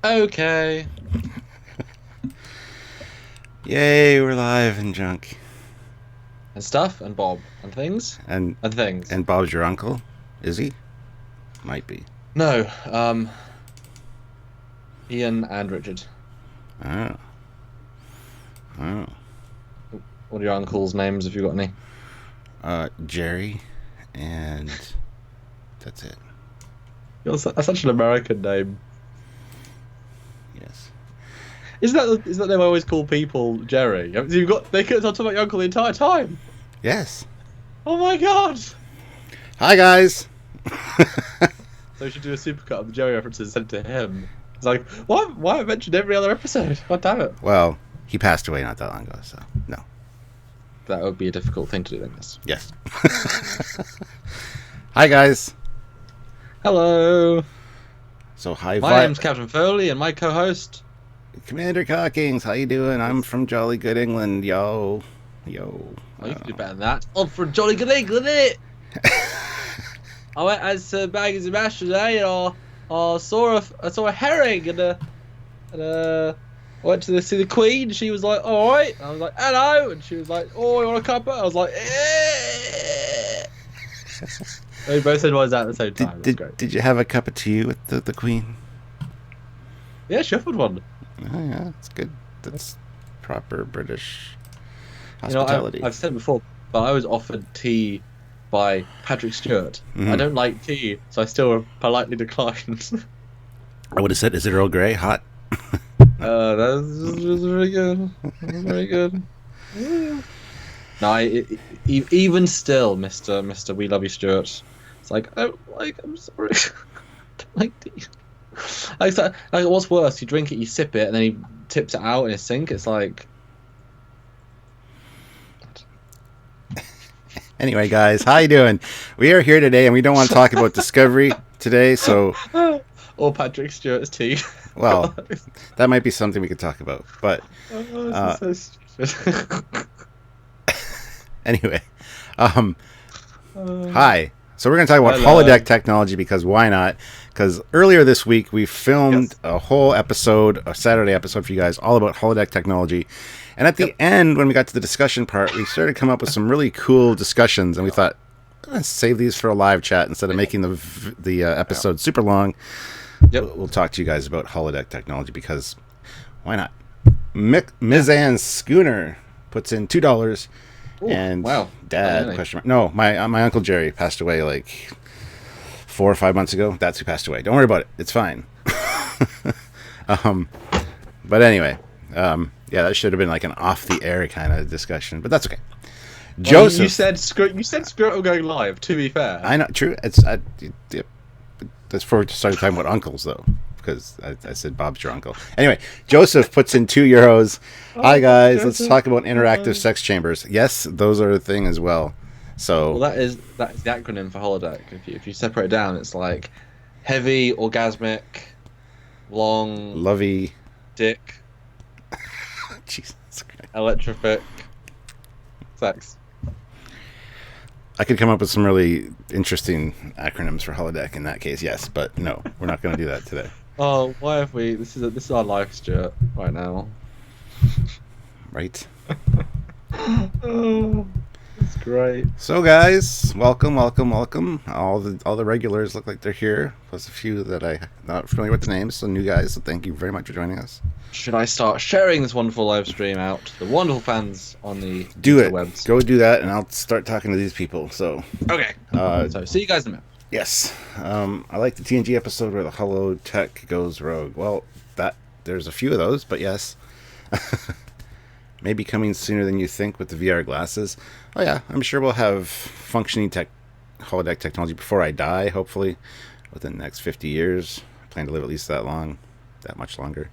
Okay. Yay, we're live and junk. And stuff, and Bob, and things, And things. and Bob's your uncle? Is he? Might be. No, Ian and Richard. Oh. What are your uncles' names, if you got any? Jerry, and that's it. That's such an American name. Yes. Isn't that they always call people Jerry? They could have talked about your uncle the entire time. Yes. Oh my god! Hi, guys. So we should do a supercut of the Jerry references sent to him. It's like, why I mentioned every other episode? God damn it. Well, he passed away not that long ago, so no. That would be a difficult thing to do, then, yes. Yes. Hi, guys. Hello. So, hi, My name's Captain Foley, and my co-host... Commander Cockings. How you doing? I'm from Jolly Good England, yo. Yo. Oh, you can do better than that. I'm from Jolly Good England, innit? I went as Baggins and Mash today, and I saw a herring, and I went to see the Queen. She was like, "All right." And I was like, "Hello," and she was like, "Oh, you want a cuppa?" I was like, "Eh." We both said what at the same time. Did you have a cup of tea with the Queen? Yeah, she offered one. Oh yeah, it's good. That's proper British hospitality. I've said before, but I was offered tea by Patrick Stewart. Mm-hmm. I don't like tea, so I still politely declined. I would have said, "Is it Earl Grey? Hot?" That was very good. Very good. No, even still, Mr. We Love You Stewart. It's like, I'm sorry. I don't like tea. Like, what's worse? You drink it, you sip it, and then he tips it out in his sink. It's like... Anyway, guys, how you doing? We are here today, and we don't want to talk about Discovery today, so... Or Patrick Stewart's tea. Well, that might be something we could talk about, but... This is so stupid. Anyway, hi. So we're going to talk about holodeck technology, because why not? Because earlier this week we filmed a whole episode, a Saturday episode for you guys, all about holodeck technology. And at the end, when we got to the discussion part, we started to come up with some really cool discussions, and we thought, let's save these for a live chat instead of making the episode super long. We'll talk to you guys about holodeck technology, because why not? Ms. Ann Schooner puts in $2. Ooh, and wow. Dad, question mark. No, my Uncle Jerry passed away like 4 or 5 months ago. That's who passed away. Don't worry about it. It's fine. But anyway, yeah, that should have been like an off-the-air kind of discussion, but that's okay. Joseph, you said Scribble going live. To be fair, I know, true. It's that's before we started talking about uncles, though, because I said Bob's your uncle. Anyway, Joseph puts in €2. Hi guys, let's talk about interactive sex chambers. Yes, those are a thing as well. So that is the acronym for holodeck. If you separate it down, it's like heavy, orgasmic, long, lovey, dick, Jesus Christ, electrific sex. I could come up with some really interesting acronyms for holodeck in that case, yes, but no, we're not going to do that today. Oh, why have we? This is our life, Stuart, right now. Right. Oh, that's great. So, guys, welcome. All the regulars look like they're here, plus a few that I'm not familiar with the names, so new guys. So, thank you very much for joining us. Should I start sharing this wonderful live stream out to the wonderful fans on the webs? Go do that, and I'll start talking to these people. So, okay. So, see you guys in a minute. Yes. I like the TNG episode where the Holodeck goes rogue. Well, there's a few of those, but yes. Maybe coming sooner than you think with the VR glasses. Oh yeah, I'm sure we'll have functioning holodeck technology before I die, hopefully, within the next 50 years. I plan to live at least that much longer.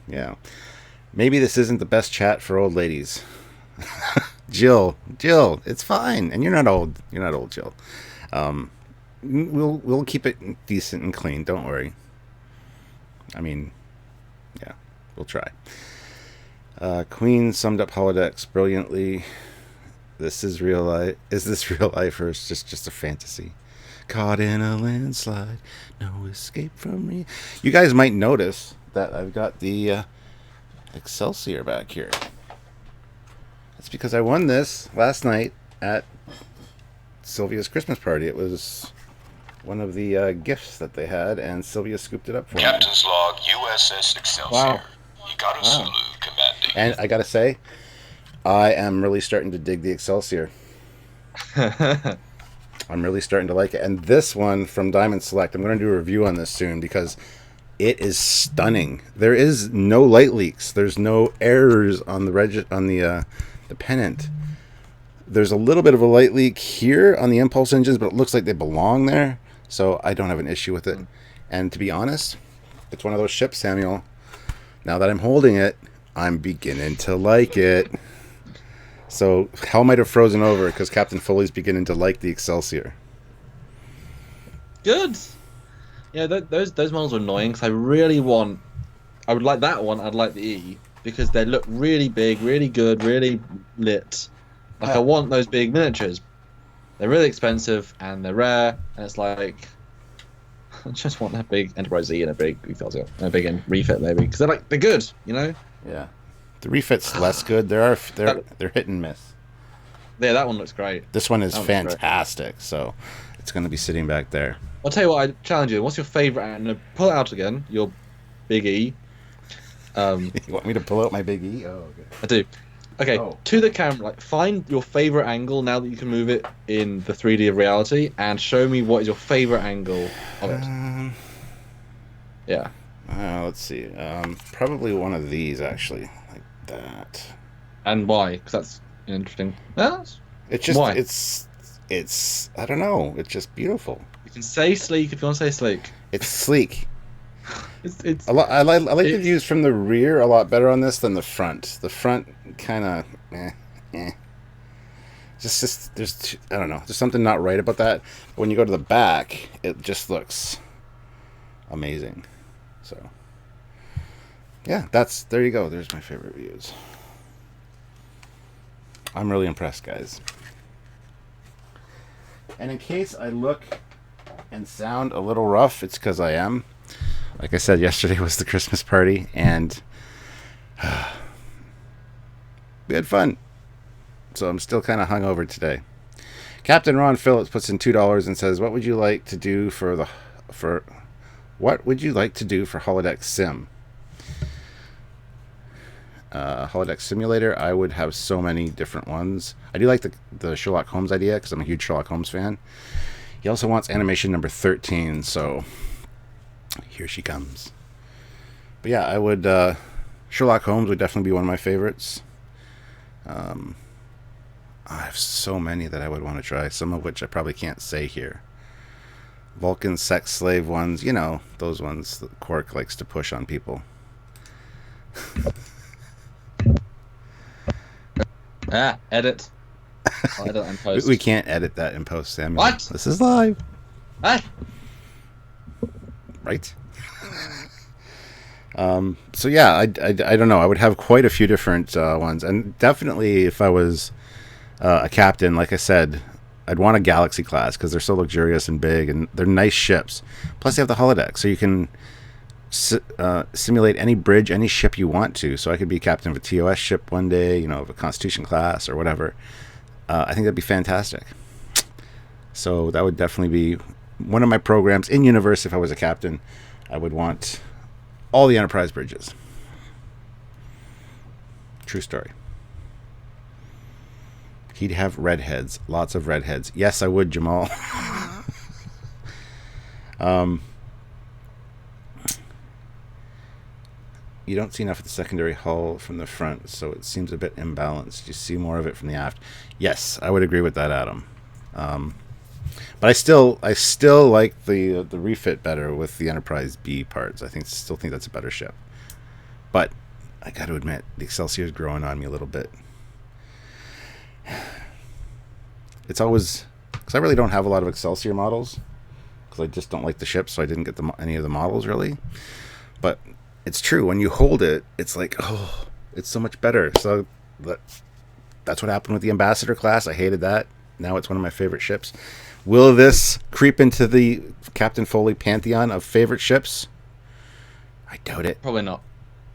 Yeah. Maybe this isn't the best chat for old ladies. Jill, it's fine. And you're not old, Jill. We'll keep it decent and clean, don't worry. I mean, yeah, we'll try. Queen summed up holodecks brilliantly. Is this real life, or is this just a fantasy? Caught in a landslide, no escape from me. You guys might notice that I've got the Excelsior back here. That's because I won this last night at Sylvia's Christmas party. It was one of the gifts that they had, and Sylvia scooped it up for me. Captain's log, USS Excelsior. Wow. You gotta salute, commanding. And I gotta say, I am really starting to dig the Excelsior. I'm really starting to like it. And this one from Diamond Select, I'm going to do a review on this soon because it is stunning. There is no light leaks. There's no errors on the pennant. There's a little bit of a light leak here on the impulse engines, but it looks like they belong there. So I don't have an issue with it. And to be honest, it's one of those ships, Samuel. Now that I'm holding it, I'm beginning to like it. So hell might have frozen over because Captain Foley's beginning to like the Excelsior. Good. Yeah, those models are annoying because I would like that one. I'd like the E because they look really big, really good, really lit. Like I want those big miniatures. They're really expensive and they're rare, and it's like I just want that big Enterprise E and a big Excelsior and a big refit maybe because they're good, you know. Yeah. The refit's less good. They're hit and miss. Yeah, that one looks great. This one is fantastic, so it's going to be sitting back there. I'll tell you what, I challenge you. What's your favourite? And pull it out again. Your big E. You want me to pull out my big E? Oh, okay. I do. Okay, to the camera. Like, find your favourite angle now that you can move it in the 3D of reality, and show me what is your favourite angle of it. Yeah. Let's see. Probably one of these actually. That and why? Because that's interesting. It's just why? It's I don't know. It's just beautiful. You can say sleek if you want to say sleek. It's sleek. it's I like the views from the rear a lot better on this than the front. The front kind of Just there's I don't know. There's something not right about that. But when you go to the back, it just looks amazing. So. Yeah, there you go. There's my favorite views. I'm really impressed, guys. And in case I look and sound a little rough, it's because I am. Like I said, yesterday was the Christmas party, and we had fun. So I'm still kind of hungover today. Captain Ron Phillips puts in $2 and says, "What would you like to do for Holodeck Sim?" Holodeck Simulator, I would have so many different ones. I do like the Sherlock Holmes idea because I'm a huge Sherlock Holmes fan. He also wants animation number 13, so here she comes. But yeah, I would Sherlock Holmes would definitely be one of my favorites. I have so many that I would want to try, some of which I probably can't say here. Vulcan sex slave ones, you know, those ones that Quark likes to push on people. Edit. I'll edit and post. We can't edit that in post, Samuel. What? This is live. Ah. Right? So yeah, I don't know. I would have quite a few different ones. And definitely if I was a captain, like I said, I'd want a Galaxy class because they're so luxurious and big and they're nice ships. Plus they have the holodeck, so you can simulate any bridge, any ship you want to. So I could be captain of a TOS ship one day, you know, of a Constitution class or whatever. I think that'd be fantastic. So that would definitely be one of my programs in universe. If I was a captain, I would want all the Enterprise bridges. True story. He'd have redheads, lots of redheads. Yes, I would, Jamal. You don't see enough of the secondary hull from the front, so it seems a bit imbalanced. You see more of it from the aft. Yes, I would agree with that, Adam. But I still like the refit better with the Enterprise B parts. Still think that's a better ship. But I got to admit, the Excelsior is growing on me a little bit. It's always because I really don't have a lot of Excelsior models because I just don't like the ship, so I didn't get any of the models really. But it's true, when you hold it, it's like, oh, it's so much better. So that's what happened with the Ambassador class. I hated that. Now it's one of my favorite ships. Will this creep into the Captain Foley pantheon of favorite ships? I doubt it. Probably not.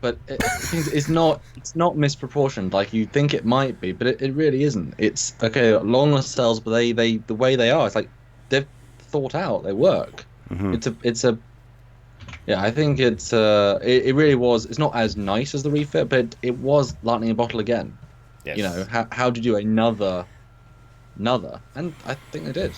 But it's not misproportioned like you think it might be, but it really isn't. It's okay, long nacelles, but they the way they are, it's like they've thought out. They work. It's a yeah. I think it really was. It's not as nice as the refit, but it was lightning in a bottle again. Yes. You know how do you do another, and I think they did.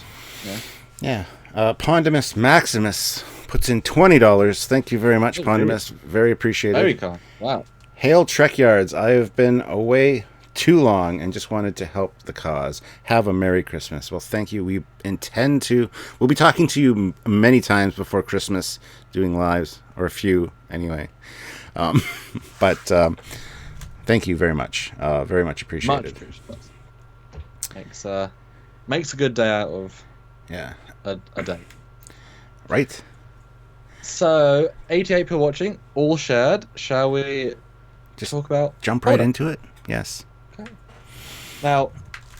Yeah. Pondimus Maximus puts in $20. Thank you very much, Pondimus. Very appreciated. Very kind. Wow. Hail Trekyards. I have been away too long and just wanted to help the cause. Have a Merry Christmas. Well, thank you. We'll be talking to you many times before Christmas, doing lives, or a few anyway. But thank you very much. Very much appreciated. Much appreciated. Makes a good day out of a day. Right. So 88 people watching, all shared. Shall we just talk about jump right into it? Yes. Okay. Now,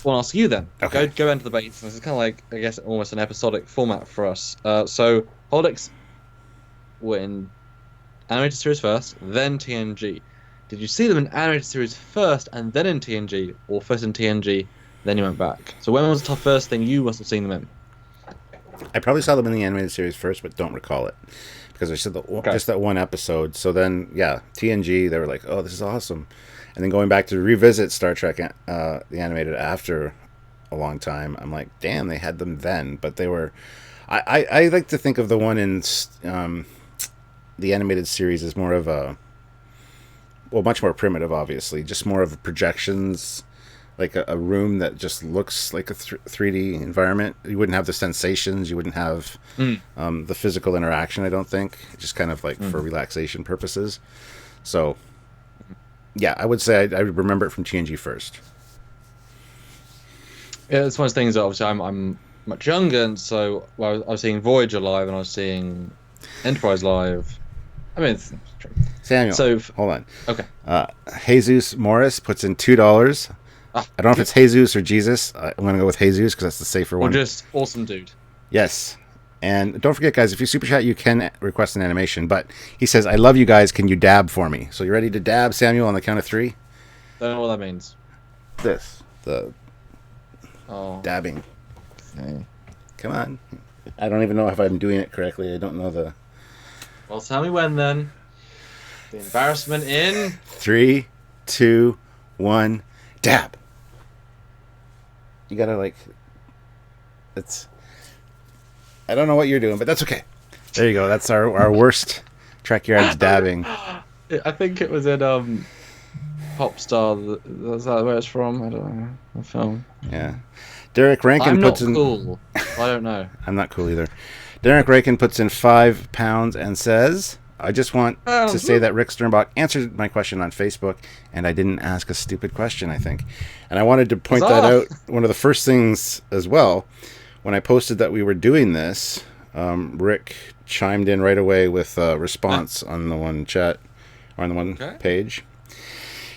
I'll ask you then. Okay. Go into the basics. This is kind of like, I guess, almost an episodic format for us. So Holodecks were in animated series first, then TNG. Did you see them in animated series first and then in TNG, or first in TNG, then you went back? So when was the first thing you must have seen them in? I probably saw them in the animated series first, but don't recall it because I said just that one episode. So then, TNG, they were like, "Oh, this is awesome," and then going back to revisit Star Trek, the animated after a long time, I'm like, "Damn, they had them then." But they were, I like to think of the one in the animated series as more of much more primitive, obviously, just more of projections. Like a room that just looks like a 3D environment. You wouldn't have the sensations. You wouldn't have the physical interaction, I don't think. Just kind of like for relaxation purposes. So, yeah, I would say I remember it from TNG first. Yeah, it's one of those things that obviously I'm much younger, and so I was seeing Voyager live and I was seeing Enterprise live. I mean, it's true. Samuel, so, hold on. Okay. Jesus Morris puts in $2. I don't know if it's Jesus or Jesus. I'm going to go with Jesus because that's the safer one. Or just awesome dude. Yes. And don't forget, guys, if you super chat, you can request an animation. But he says, "I love you guys. Can you dab for me?" So you ready to dab, Samuel, on the count of 3? Don't know what that means. The dabbing. Okay. Come on. I don't even know if I'm doing it correctly. I don't know the... Well, tell me when, then. The embarrassment in... 3, 2, 1, dab. You gotta, it's... I don't know what you're doing, but that's okay. There you go. That's our worst Trekyards dabbing. I think it was in Popstar. That's that where it's from? I don't know. The film. Yeah. Derek Rankin I'm puts not in... cool. I don't know. I'm not cool either. Derek Rankin puts in £5 and says, "I just want to say that Rick Sternbach answered my question on Facebook, and I didn't ask a stupid question, I think." And I wanted to point that out. One of the first things as well, when I posted that we were doing this, Rick chimed in right away with a response on the one chat, or on the one page.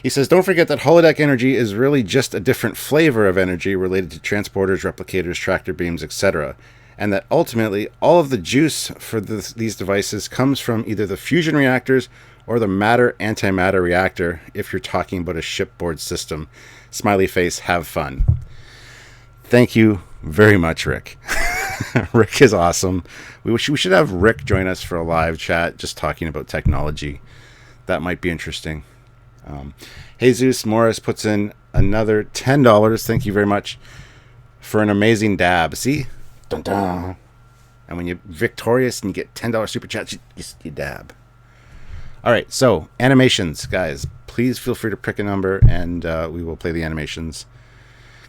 He says, "Don't forget that holodeck energy is really just a different flavor of energy related to transporters, replicators, tractor beams, etc. And that ultimately all of the juice for these devices comes from either the fusion reactors or the matter-antimatter reactor if you're talking about a shipboard system. Smiley face, have fun." Thank you very much, Rick. Rick is awesome. We should have Rick join us for a live chat just talking about technology. That might be interesting. Jesus Morris puts in another $10. Thank you very much for an amazing dab. See? Dun dun. And when you're victorious and you get $10 super chats, you dab. All right, so animations, guys. Please feel free to pick a number, and we will play the animations.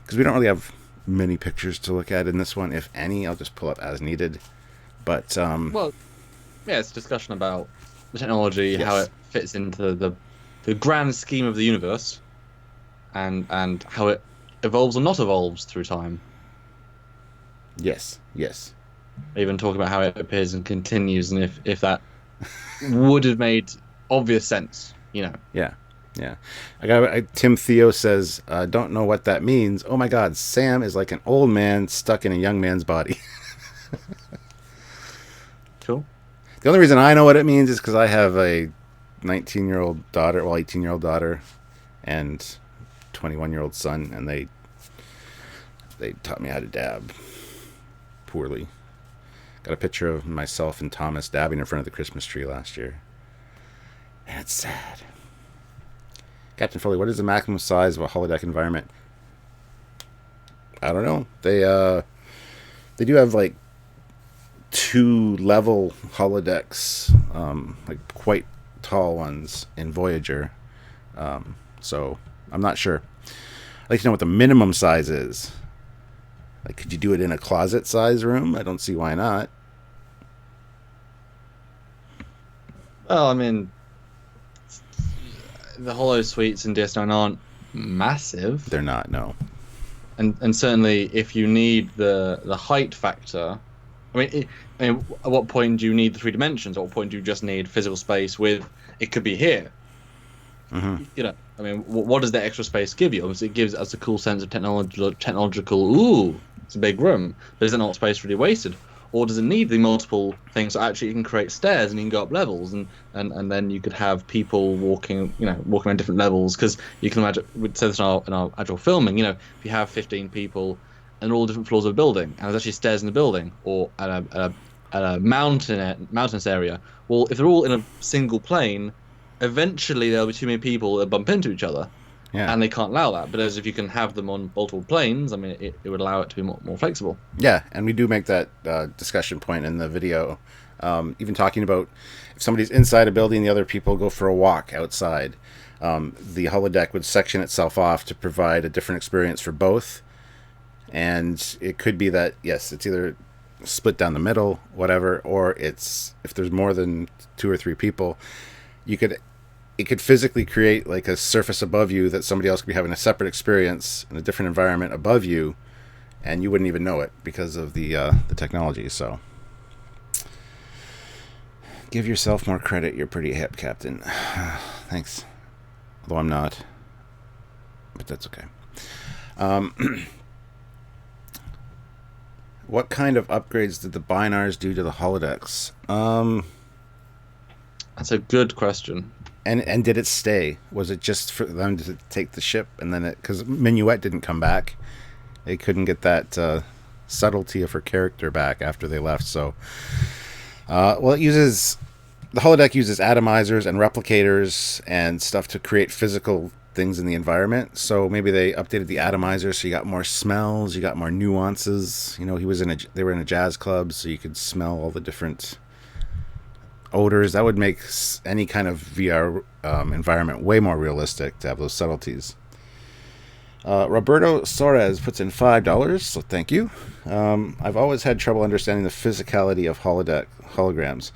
Because we don't really have many pictures to look at in this one. If any, I'll just pull up as needed. But well, yeah, it's a discussion about the technology, how it fits into the grand scheme of the universe, and how it evolves or not evolves through time. Yes. Even talking about how it appears and continues, and if that would have made obvious sense, Yeah. Yeah. Tim Theo says, don't know what that means. Oh my God, Sam is like an old man stuck in a young man's body. Cool. The only reason I know what it means is because I have a 19-year-old daughter, 18-year-old daughter, and 21-year-old son, and they taught me how to dab poorly. Got a picture of myself and Thomas dabbing in front of the Christmas tree last year. And it's sad. Captain Foley, what is the maximum size of a holodeck environment? I don't know. They do have like 2-level holodecks, like quite tall ones in Voyager. So I'm not sure. I'd like to know what the minimum size is. Like, could you do it in a closet size room? I don't see why not. Well, I mean, the holo suites in DS9 aren't massive. They're not, no. And certainly, if you need the height factor, I mean, at what point do you need the 3 dimensions? At what point do you just need physical space with it could be here? Mm-hmm. You know, I mean, what does that extra space give you? Obviously, it gives us a cool sense of technological. Ooh, it's a big room, but is it not space really wasted? Or does it need the multiple things? So actually, you can create stairs and you can go up levels, and then you could have people walking on different levels. Because you can imagine, we'd say this in our actual filming. You know, if you have 15 people and all different floors of a building, and there's actually stairs in the building, or at a mountainous area. Well, if they're all in a single plane, eventually there'll be too many people that bump into each other. Yeah. And they can't allow that. But as if you can have them on multiple planes, I mean, it would allow it to be more flexible. Yeah, and we do make that discussion point in the video. Even talking about if somebody's inside a building, the other people go for a walk outside. The holodeck would section itself off to provide a different experience for both. And it could be that, yes, it's either split down the middle, whatever, or it's if there's more than 2 or 3 people, it could physically create like a surface above you that somebody else could be having a separate experience in a different environment above you, and you wouldn't even know it because of the technology. So give yourself more credit. You're pretty hip, Captain. Thanks. Although I'm not. But that's okay. What kind of upgrades did the Binars do to the holodecks? That's a good question. And did it stay? Was it just for them to take the ship and then because Minuet didn't come back, they couldn't get that subtlety of her character back after they left. So, the holodeck uses atomizers and replicators and stuff to create physical things in the environment. So maybe they updated the atomizer so you got more smells, you got more nuances. You know, they were in a jazz club, so you could smell all the different odors. That would make any kind of VR environment way more realistic to have those subtleties. Roberto Soares puts in $5, so thank you. I've always had trouble understanding the physicality of holograms.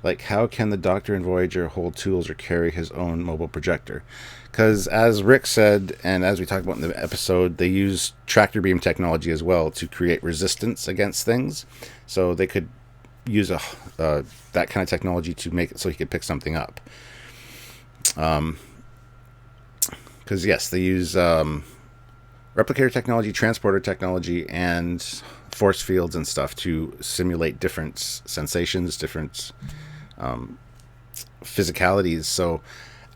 Like, how can the Doctor in Voyager hold tools or carry his own mobile projector? Because as Rick said, and as we talked about in the episode, they use tractor beam technology as well to create resistance against things. So they could use that kind of technology to make it so he could pick something up. Because yes, they use replicator technology, transporter technology, and force fields and stuff to simulate different sensations, different physicalities. So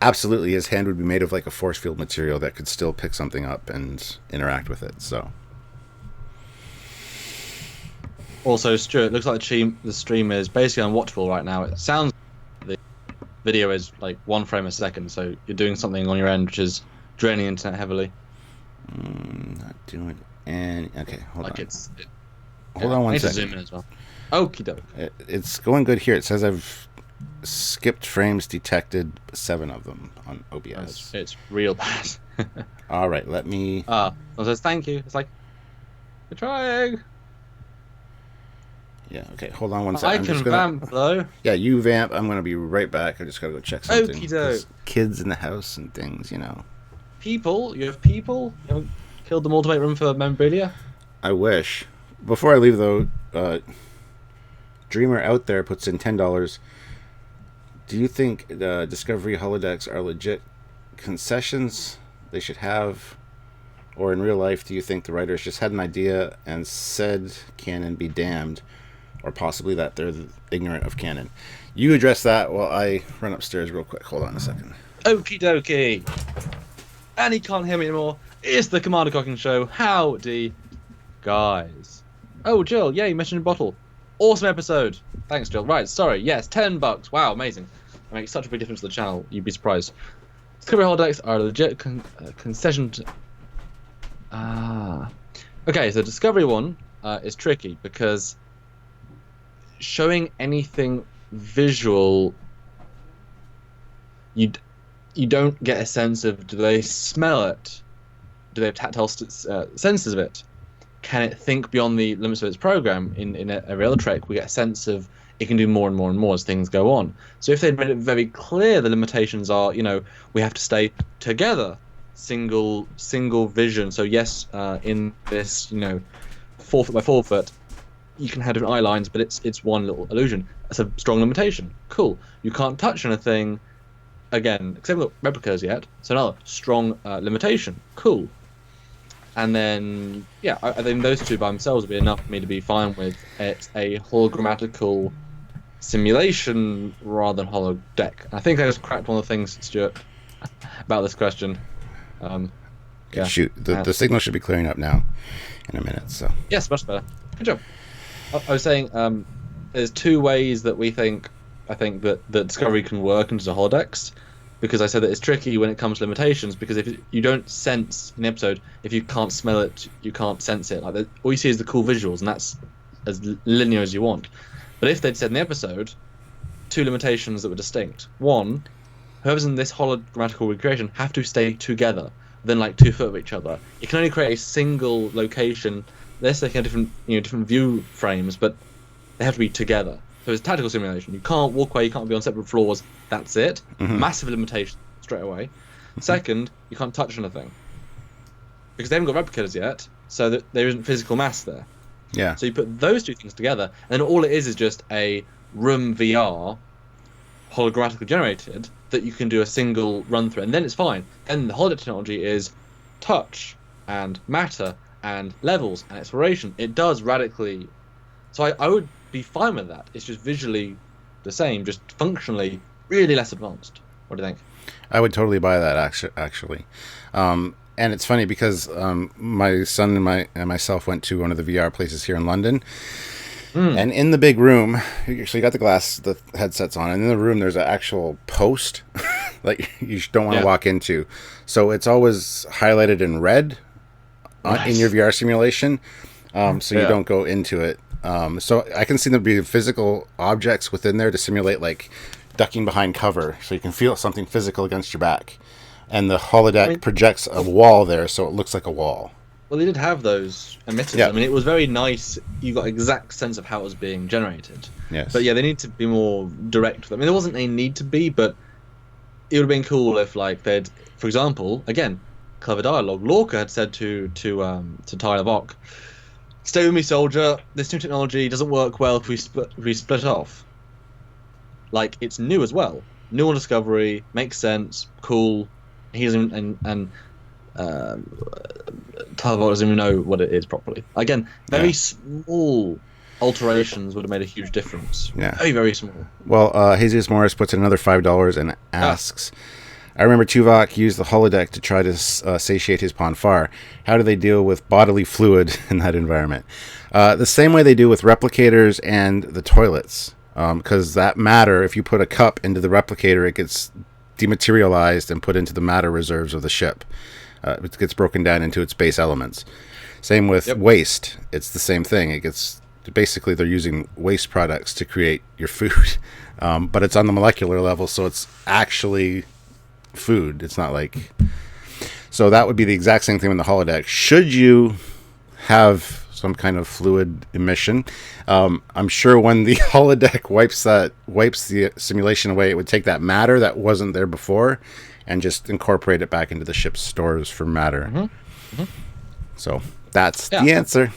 absolutely his hand would be made of like a force field material that could still pick something up and interact with it. So also, Stuart, looks like the stream is basically unwatchable right now. It sounds like the video is like 1 frame a second, so you're doing something on your end which is draining the internet heavily. Not doing any. Okay, hold on. Hold on 1 I need second. to zoom in as well. Okie doke. It's going good here. It says I've skipped frames detected, 7 of them on OBS. It's real bad. All right, let me. It says thank you. It's like we're trying. Yeah. Okay. Hold on 1 second. I can vamp though. Yeah, you vamp. I'm gonna be right back. I just gotta go check something. Okie doke. Kids in the house and things, you know. People? You have people? You haven't killed them all to make room for memorabilia? I wish. Before I leave though, Dreamer out there puts in $10. Do you think Discovery holodecks are legit concessions they should have, or in real life, do you think the writers just had an idea and said canon be damned, or possibly that they're ignorant of canon? You address that while I run upstairs real quick. Hold on a second. Okie dokie. And he can't hear me anymore. It's the Commander Cocking Show. Howdy, guys. Oh, Jill, yay, Messenger Bottle. Awesome episode. Thanks, Jill. Right, sorry. Yes, $10. Wow, amazing. It makes such a big difference to the channel. You'd be surprised. Discovery holodecks are a legit concession. Okay, so Discovery one is tricky because showing anything visual, you don't get a sense of, do they smell it? Do they have tactile senses of it? Can it think beyond the limits of its program? In every other Trek, we get a sense of it can do more and more and more as things go on. So if they'd made it very clear the limitations are, we have to stay together, single vision. So yes, in this, 4 foot by 4 foot, you can have different eye lines, but it's one little illusion. That's a strong limitation. Cool. You can't touch anything, again, except for replicas yet. So another strong limitation. Cool. And then, yeah, I think those two by themselves would be enough for me to be fine with it. A hologrammatical simulation rather than holodeck. I think I just cracked one of the things, Stuart, about this question. Yeah. Shoot, the signal should be clearing up now in a minute. So yes, much better. Good job. I was saying there's two ways that I think that Discovery can work into the holodecks, because I said that it's tricky when it comes to limitations, because if you don't sense an episode, if you can't smell it, you can't sense it. Like, all you see is the cool visuals, and that's as linear as you want. But if they'd said in the episode, two limitations that were distinct. One, whoever's in this hologrammatical recreation have to stay together, within like 2 foot of each other. You can only create a single location. They're taking different view frames, but they have to be together. So it's a tactical simulation. You can't walk away, you can't be on separate floors. That's it. Mm-hmm. Massive limitation straight away. Second, you can't touch anything, because they haven't got replicators yet, so that there isn't physical mass there. Yeah. So you put those two things together, and all it is just a room VR, hologrammatically generated, that you can do a single run through, and then it's fine. Then the holodeck technology is touch and matter and levels and exploration. It does radically. So I would be fine with that. It's just visually the same, just functionally really less advanced. What do you think? I would totally buy that, actually. And it's funny because my son and myself went to one of the VR places here in London. And in the big room, so you got the headsets on, and in the room there's an actual post like you don't want to walk into. So it's always highlighted in red in your VR simulation, so you don't go into it. So I can see there be physical objects within there to simulate like ducking behind cover, so you can feel something physical against your back. And the holodeck projects a wall there, so it looks like a wall. Well, they did have those emitters. Yeah. I mean, it was very nice. You got exact sense of how it was being generated. Yes. But yeah, they need to be more direct with them. I mean, there wasn't a need to be, but it would have been cool if, like, they'd, for example, again, clever dialogue. Lorca had said to Tyler Bock, "Stay with me, soldier. This new technology doesn't work well if we split off." Like, it's new as well. New on Discovery, makes sense, cool. He doesn't, and Tyler Bock doesn't even know what it is properly. Again, very small alterations would have made a huge difference. Yeah. Very, very small. Well, Jesus Morris puts in another $5 and asks, I remember Tuvok used the holodeck to try to satiate his Ponfar. How do they deal with bodily fluid in that environment? The same way they do with replicators and the toilets. Because that matter, if you put a cup into the replicator, it gets dematerialized and put into the matter reserves of the ship. It gets broken down into its base elements. Same with waste. It's the same thing. It gets basically they're using waste products to create your food, but it's on the molecular level, so it's actually food. It's not like so that would be the exact same thing with the holodeck. Should you have some kind of fluid emission, I'm sure when the holodeck wipes the simulation away, it would take that matter that wasn't there before and just incorporate it back into the ship's stores for matter. Mm-hmm. So that's the answer.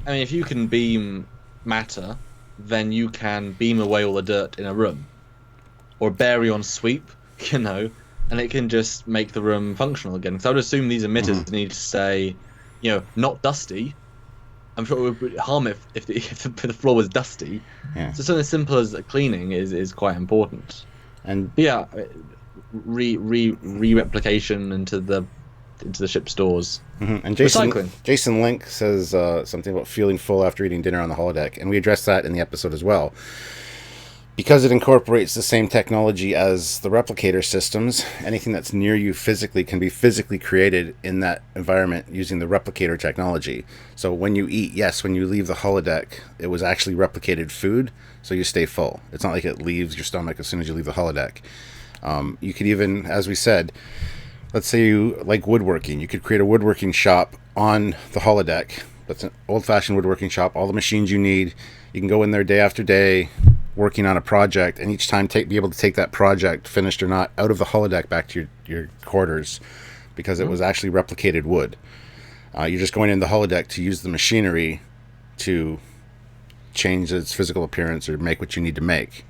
I mean, if you can beam matter, then you can beam away all the dirt in a room, or baryon sweep. and it can just make the room functional again. Because I would assume these emitters need to stay, not dusty. I'm sure it would harm if the floor was dusty. Yeah. So something as simple as cleaning is quite important. And yeah, re-replication into the ship stores. And Recycling. Jason Link says something about feeling full after eating dinner on the holodeck, and we addressed that in the episode as well. Because it incorporates the same technology as the replicator systems, anything that's near you physically can be physically created in that environment using the replicator technology. So when you eat, yes, when you leave the holodeck, it was actually replicated food, so you stay full. It's not like it leaves your stomach as soon as you leave the holodeck. You could even, as we said, let's say you like woodworking. You could create a woodworking shop on the holodeck. That's an old-fashioned woodworking shop. All the machines you need. You can go in there day after day, working on a project, and each time be able to take that project, finished or not, out of the holodeck back to your quarters, because it was actually replicated wood. You're just going in the holodeck to use the machinery to change its physical appearance or make what you need to make.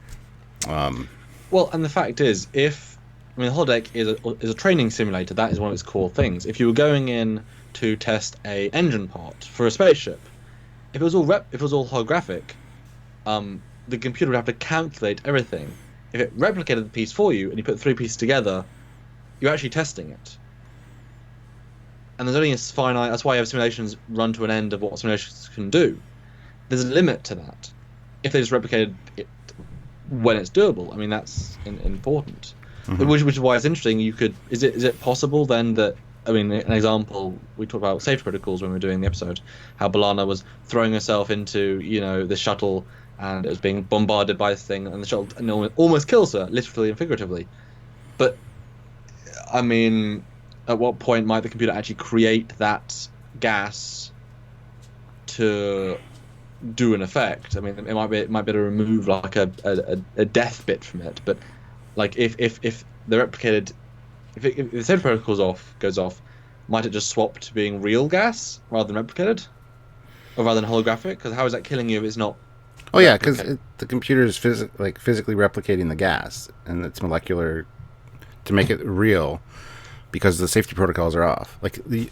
Well, and the fact is, the holodeck is a training simulator. That is one of its core things. If you were going in to test a engine part for a spaceship, if it was all holographic, the computer would have to calculate everything. If it replicated the piece for you and you put 3 pieces together, you're actually testing it. And there's only a finite. That's why you have simulations run to an end of what simulations can do. There's a limit to that. If they just replicated it when it's doable, that's important. Which is why it's interesting. Is it possible then that, an example, we talked about safety protocols when we were doing the episode, how B'Elanna was throwing herself into, the shuttle, and it was being bombarded by this thing, and the shuttle almost kills her, literally and figuratively. But, at what point might the computer actually create that gas to do an effect? It might be able to remove like a death bit from it, but like if the replicated, if the safety protocol goes off, might it just swap to being real gas rather than replicated, or rather than holographic? Because how is that killing you if it's not? Oh yeah, because the computer is physically replicating the gas, and it's molecular to make it real, because the safety protocols are off.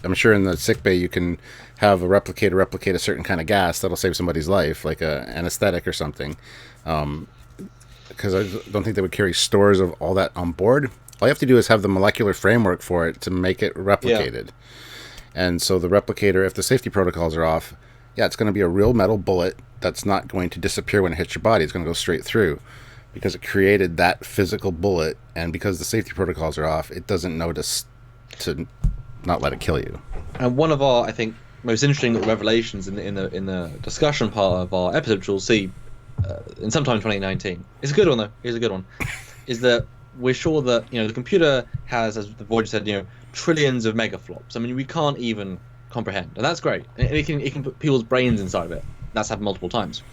I'm sure in the sick bay you can have a replicator replicate a certain kind of gas that'll save somebody's life, like a anesthetic or something. Because I don't think they would carry stores of all that on board. All you have to do is have the molecular framework for it to make it replicated. Yeah. And so the replicator, if the safety protocols are off, it's going to be a real metal bullet that's not going to disappear when it hits your body. It's going to go straight through, because it created that physical bullet, and because the safety protocols are off, it doesn't know to not let it kill you. And one of our, I think, most interesting little revelations in the discussion part of our episode, which we'll see in sometime 2019. It's a good one though. It's a good one. Is that we're sure that the computer has, as the Voyager said, trillions of megaflops. We can't even comprehend, and that's great. And it can put people's brains inside of it. That's happened multiple times.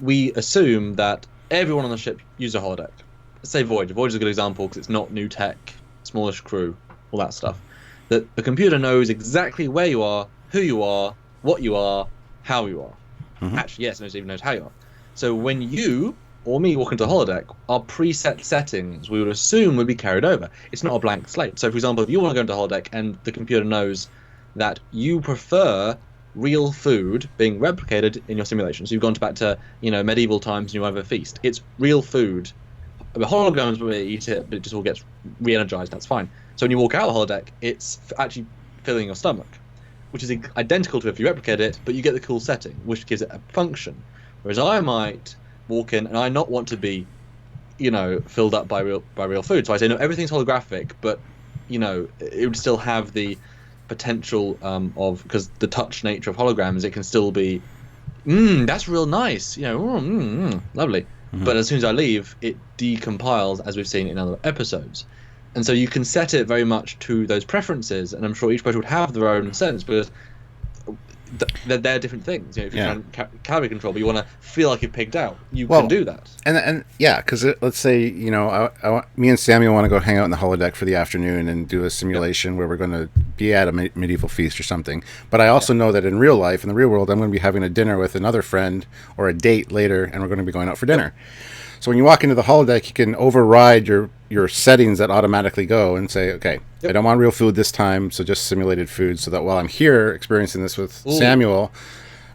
We assume that everyone on the ship uses a holodeck. Let's say Voyager. Voyager's a good example because it's not new tech, smallish crew, all that stuff. That the computer knows exactly where you are, who you are, what you are, how you are. Actually, yes, it even knows how you are. So when you or me walk into a holodeck, our preset settings we would assume would be carried over. It's not a blank slate. So, for example, if you want to go into a holodeck and the computer knows that you prefer real food being replicated in your simulation, so you've gone back to medieval times and you have a feast. It's real food. The holograms will eat it, but it just all gets re-energized. That's fine. So when you walk out of the holodeck, it's actually filling your stomach, which is identical to if you replicate it, but you get the cool setting, which gives it a function. Whereas I might walk in and I not want to be, filled up by real food. So I say no, everything's holographic, but it would still have the potential of, because the touch nature of holograms, it can still be, that's real nice, lovely. But as soon as I leave, it decompiles, as we've seen in other episodes. And so you can set it very much to those preferences, and I'm sure each person would have their own sense, because they're different things. If you're trying calorie control, but you want to feel like you're pigged out, you can do that. And yeah, because let's say me and Samuel want to go hang out in the holodeck for the afternoon and do a simulation where we're going to be at a medieval feast or something. But I also know that in real life, in the real world, I'm going to be having a dinner with another friend or a date later, and we're going to be going out for dinner. So when you walk into the holodeck, you can override your your settings that automatically go and say, okay, Yep. I don't want real food this time, so just simulated food, so that while I'm here experiencing this with Ooh. Samuel,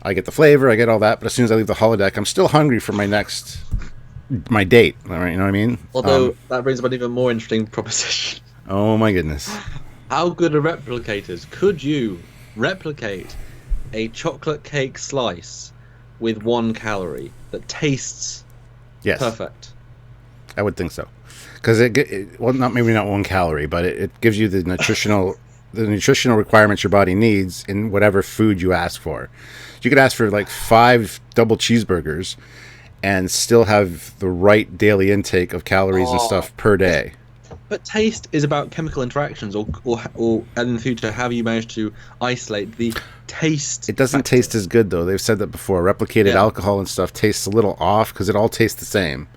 I get the flavor, I get all that, but as soon as I leave the holodeck, I'm still hungry for my date. All right, you know what I mean? Although that brings up an even more interesting proposition. Oh my goodness. How good are replicators? Could you replicate a chocolate cake slice with 1 calorie that tastes Yes, perfect? I would think so. Because well, maybe not 1 calorie, but it gives you the nutritional requirements your body needs in whatever food you ask for. You could ask for like 5 double cheeseburgers and still have the right daily intake of calories and stuff per day. But taste is about chemical interactions, or in the future, have you managed to isolate the taste? It doesn't taste as good, though. They've said that before. Replicated alcohol and stuff tastes a little off because it all tastes the same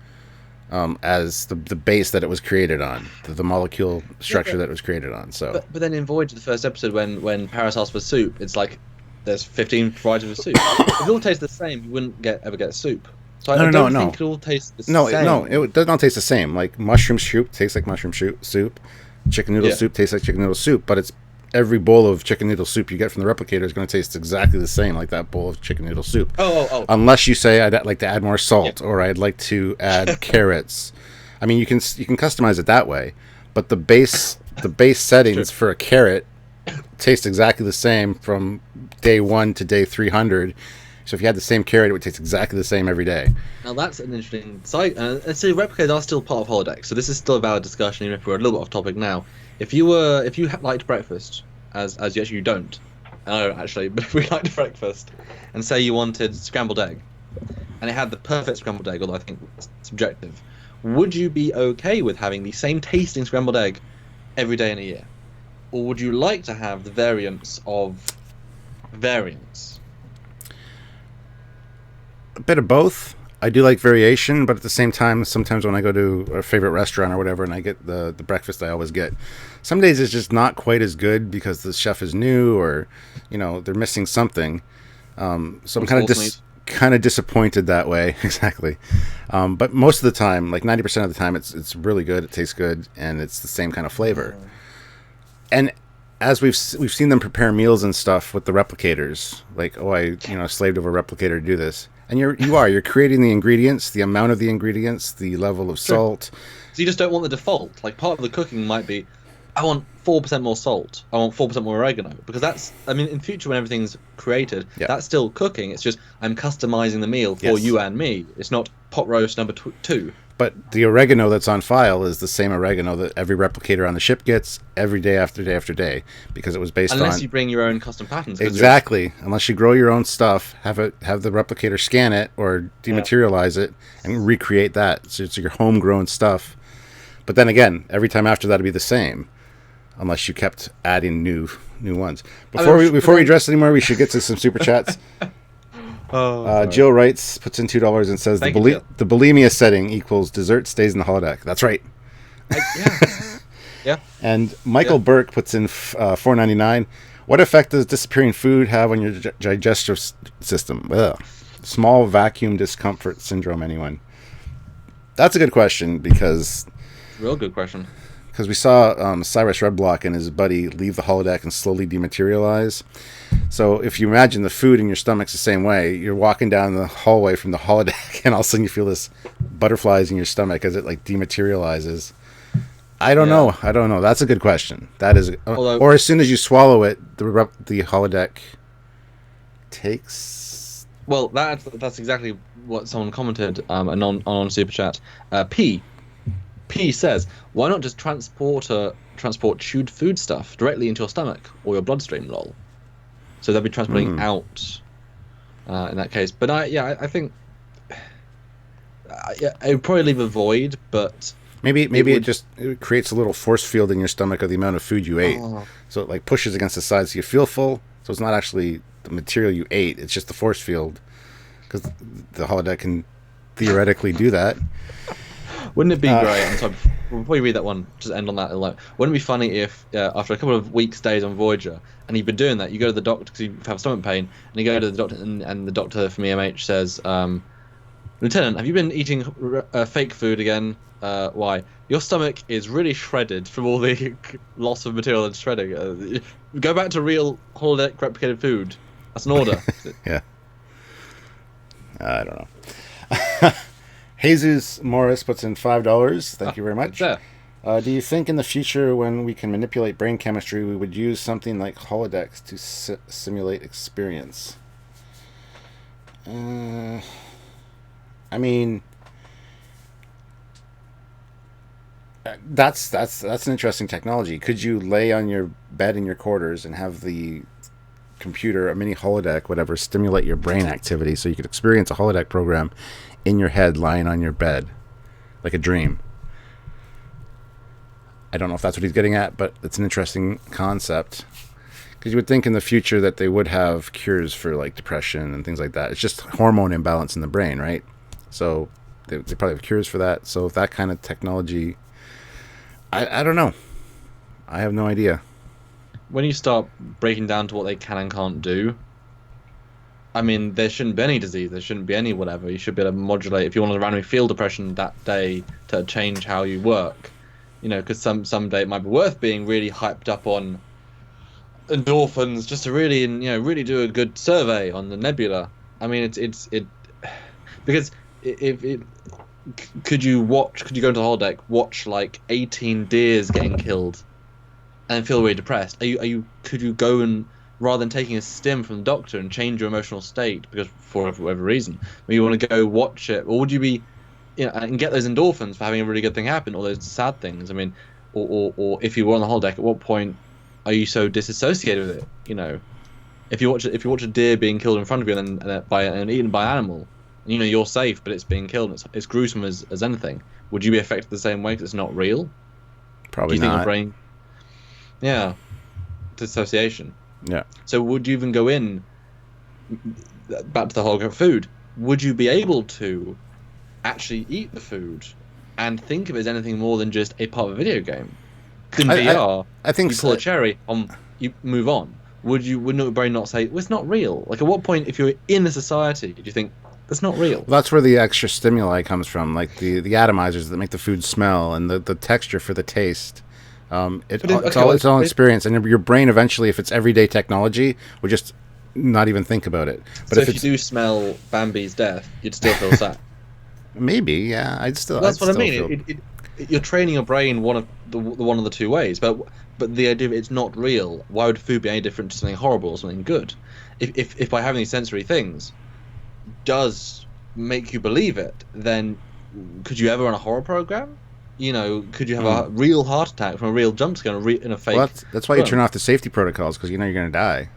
as the base that it was created on, the molecule structure that it was created on. So, but then in Voyager, the first episode, when Paris asks for soup, it's like there's 15 varieties of soup. If it all tastes the same, you wouldn't ever get soup. So I don't think it all tastes the same. No, it does not taste the same. Like mushroom soup tastes like mushroom soup. Chicken noodle soup tastes like chicken noodle soup. But it's every bowl of chicken noodle soup you get from the replicator is going to taste exactly the same, like that bowl of chicken noodle soup. Oh. Unless you say I'd like to add more salt or I'd like to add carrots. I mean, you can customize it that way. But the base settings for a carrot taste exactly the same from day 1 to day 300. So if you had the same carrot, it would taste exactly the same every day. Now that's an interesting side. So replicators are still part of Holodeck, so this is still a valid discussion, even if we're a little bit off topic now. If you liked breakfast, as you don't, I know actually, but if we liked breakfast, and say you wanted scrambled egg, and it had the perfect scrambled egg, although I think it's subjective, would you be okay with having the same tasting scrambled egg every day in a year, or would you like to have the variance of variance? A bit of both. I do like variation, but at the same time, sometimes when I go to a favorite restaurant or whatever and I get the breakfast I always get, some days it's just not quite as good because the chef is new or, they're missing something. So I'm kind of disappointed that way. Exactly. But most of the time, like 90% of the time, it's really good. It tastes good and it's the same kind of flavor. And as we've seen them prepare meals and stuff with the replicators, like, I slaved over a replicator to do this. And you're creating the ingredients, the amount of the ingredients, the level of salt. So you just don't want the default. Like part of the cooking might be, I want 4% more salt. I want 4% more oregano, because in future when everything's created, that's still cooking. It's just I'm customizing the meal for you and me. It's not pot roast number 2. But the oregano that's on file is the same oregano that every replicator on the ship gets every day after day after day, because it was based on... Unless you bring your own custom patterns. Exactly. Unless you grow your own stuff, have the replicator scan it or dematerialize it and recreate that. So it's your homegrown stuff. But then again, every time after that would be the same, unless you kept adding new ones. Before we address anymore, we should get to some super chats. Jill writes, puts in $2 and says the bulimia setting equals dessert stays in the holodeck. That's right. Yeah. And Michael Burke puts in $4.99. What effect does disappearing food have on your digestive system? Ugh. Small vacuum discomfort syndrome, anyone? That's a good question because... Real good question. Because we saw Cyrus Redblock and his buddy leave the holodeck and slowly dematerialize. So if you imagine the food in your stomach's the same way, you're walking down the hallway from the holodeck and all of a sudden you feel this butterflies in your stomach as it like dematerializes. I don't know. That's a good question. That is, or as soon as you swallow it, the holodeck takes. Well, that's exactly what someone commented on Super Chat. P says, why not just transport chewed food stuff directly into your stomach or your bloodstream, lol. So they'll be transporting out in that case. But I think it would probably leave a void, but maybe it creates a little force field in your stomach of the amount of food you ate. So it like pushes against the side so you feel full. So it's not actually the material you ate, it's just the force field, because the holodeck can theoretically do that. Wouldn't it be great? I'm sorry, before you read that one, just end on that alone. Wouldn't it be funny if, after a couple of weeks, days on Voyager, and you've been doing that, you go to the doctor because you have stomach pain, and you go to the doctor, and the doctor from EMH says, Lieutenant, have you been eating fake food again? Why? Your stomach is really shredded from all the loss of material and shredding. Go back to real holodeck replicated food. That's an order. Yeah. I don't know. Jesus Morris puts in $5. Thank you very much. There. Do you think in the future, when we can manipulate brain chemistry, we would use something like holodecks to simulate experience? I mean, that's an interesting technology. Could you lay on your bed in your quarters and have the computer, a mini holodeck, whatever, stimulate your brain activity so you could experience a holodeck program in your head lying on your bed like a dream? I don't know if that's what he's getting at, but it's an interesting concept, because you would think in the future that they would have cures for like depression and things like that. It's just hormone imbalance in the brain, right? So they probably have cures for that. So if that kind of technology, I don't know. I have no idea. When you start breaking down to what they can and can't do, I mean, there shouldn't be any disease. There shouldn't be any whatever. You should be able to modulate, if you want to randomly feel depression that day, to change how you work. You know, because someday it might be worth being really hyped up on endorphins just to really, really do a good survey on the nebula. I mean, it's because if could you go into the holodeck, watch like 18 deers getting killed, and feel really depressed? Could you go and, rather than taking a stim from the doctor and change your emotional state because for whatever reason, you want to go watch it, or would you be, and get those endorphins for having a really good thing happen, or those sad things? I mean, or if you were on the holodeck, at what point are you so disassociated with it? If you watch a deer being killed in front of you and eaten by an animal, and you're safe, but it's being killed, and it's gruesome as anything, would you be affected the same way because it's not real? Probably Do you think not. your brain? Yeah, dissociation. Yeah. So would you even go in, back to the hologram food, would you be able to actually eat the food and think of it as anything more than just a part of a video game? In VR, I think you pull a cherry, you move on. Wouldn't your brain not say, well, it's not real? Like, at what point, if you're in a society, do you think that's not real? Well, that's where the extra stimuli comes from, like the atomizers that make the food smell and the texture for the taste. It's all experience, and your brain eventually, if it's everyday technology, would just not even think about it. But so if you do smell Bambi's death, you'd still feel sad. Maybe, yeah. That's what I mean. You're training your brain one of the two ways, but the idea of it's not real. Why would food be any different to something horrible or something good? If by having these sensory things does make you believe it, then could you ever run a horror program? Could you have a real heart attack from a real jump scare in a fake? Well, that's why you turn off the safety protocols, because you're going to die.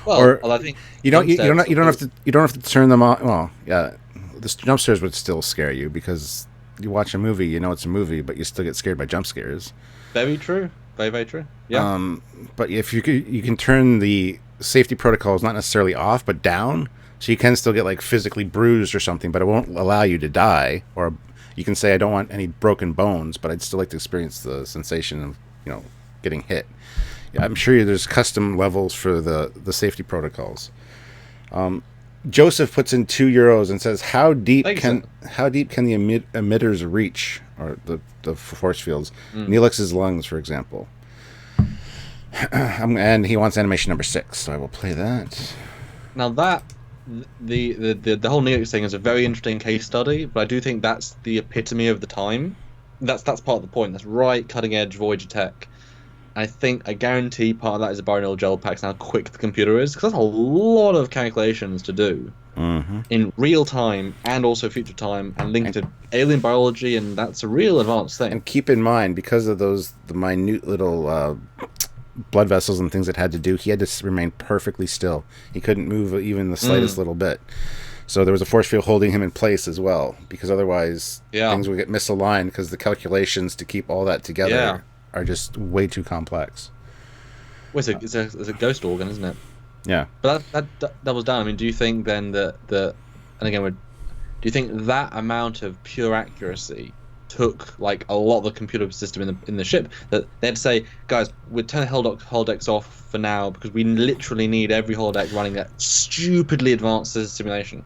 Well, I think you don't have to turn them on. Well, yeah, the jump scares would still scare you because you watch a movie, it's a movie, but you still get scared by jump scares. Very true. Very, very true. Yeah. But if you can turn the safety protocols not necessarily off, but down, so you can still get like physically bruised or something, but it won't allow you to die. Or you can say, I don't want any broken bones, but I'd still like to experience the sensation of getting hit. Yeah, I'm sure there's custom levels for the safety protocols. Joseph puts in €2 and says, how deep can the emitters reach, or the force fields? Neelix's lungs, for example. And he wants animation number 6, so I will play that. Now that the whole Neelix thing is a very interesting case study, but I do think that's the epitome of the time. That's part of the point. That's right, cutting edge Voyager tech. I guarantee part of that is the binaural gel packs and how quick the computer is, because that's a lot of calculations to do in real time and also future time, and linked to alien biology, and that's a real advanced thing. And keep in mind, because of the minute little blood vessels and things it had to do, he had to remain perfectly still. He couldn't move even the slightest little bit. So there was a force field holding him in place as well, because otherwise things would get misaligned, because the calculations to keep all that together are just way too complex. Well, it's a ghost organ, isn't it? Yeah. But that was down. I mean, do you think then do you think that amount of pure accuracy took like a lot of the computer system in the ship, that they'd say, guys, we'll turn the holodecks off for now because we literally need every holodeck running that stupidly advanced simulation?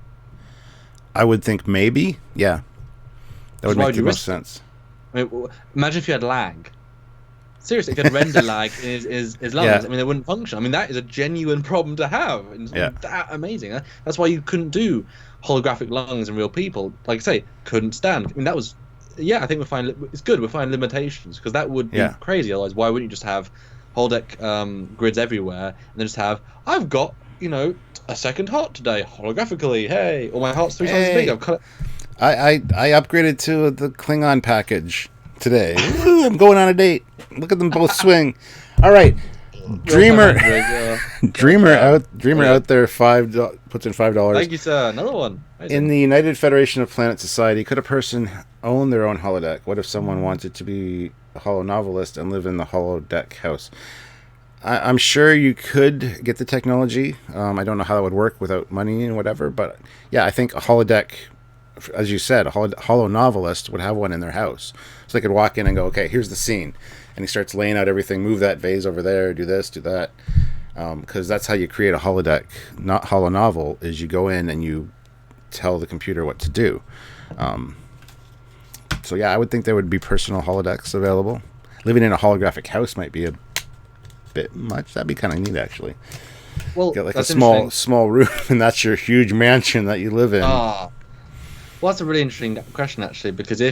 I would think maybe, yeah. That would Why make would the you most risk it? sense. I mean, imagine if you had lag. Seriously, if you had render lag in his lungs, Yeah. I mean, they wouldn't function. I mean, that is a genuine problem to have. And Yeah. that amazing. That's why you couldn't do holographic lungs in real people. Like I say, couldn't stand. I mean, that was, yeah, I think it's good. We're finding limitations because that would be Yeah. crazy. Otherwise, why wouldn't you just have holodeck grids everywhere and then just have, I've got, a second heart today, holographically, hey, or my heart's 3 times as big. Hey. I've cut it. I upgraded to the Klingon package today. Ooh, I'm going on a date. Look at them both swing. All right, Dreamer out there puts in $5. Thank you, sir. Another one. Amazing. In the United Federation of Planet Society, could a person own their own holodeck? What if someone wanted to be a holo novelist and live in the holodeck house? I'm sure you could get the technology. I don't know how that would work without money and whatever, but yeah, I think a holodeck, as you said, a holo novelist would have one in their house. So they could walk in and go, okay, here's the scene. And he starts laying out everything, move that vase over there, do this, do that. Because that's how you create a holodeck, not holo novel, is you go in and you tell the computer what to do. So yeah, I would think there would be personal holodecks available. Living in a holographic house might be a bit much. That'd be kind of neat, actually. Well, get like a small room, and that's your huge mansion that you live in. Well, that's a really interesting question, actually, because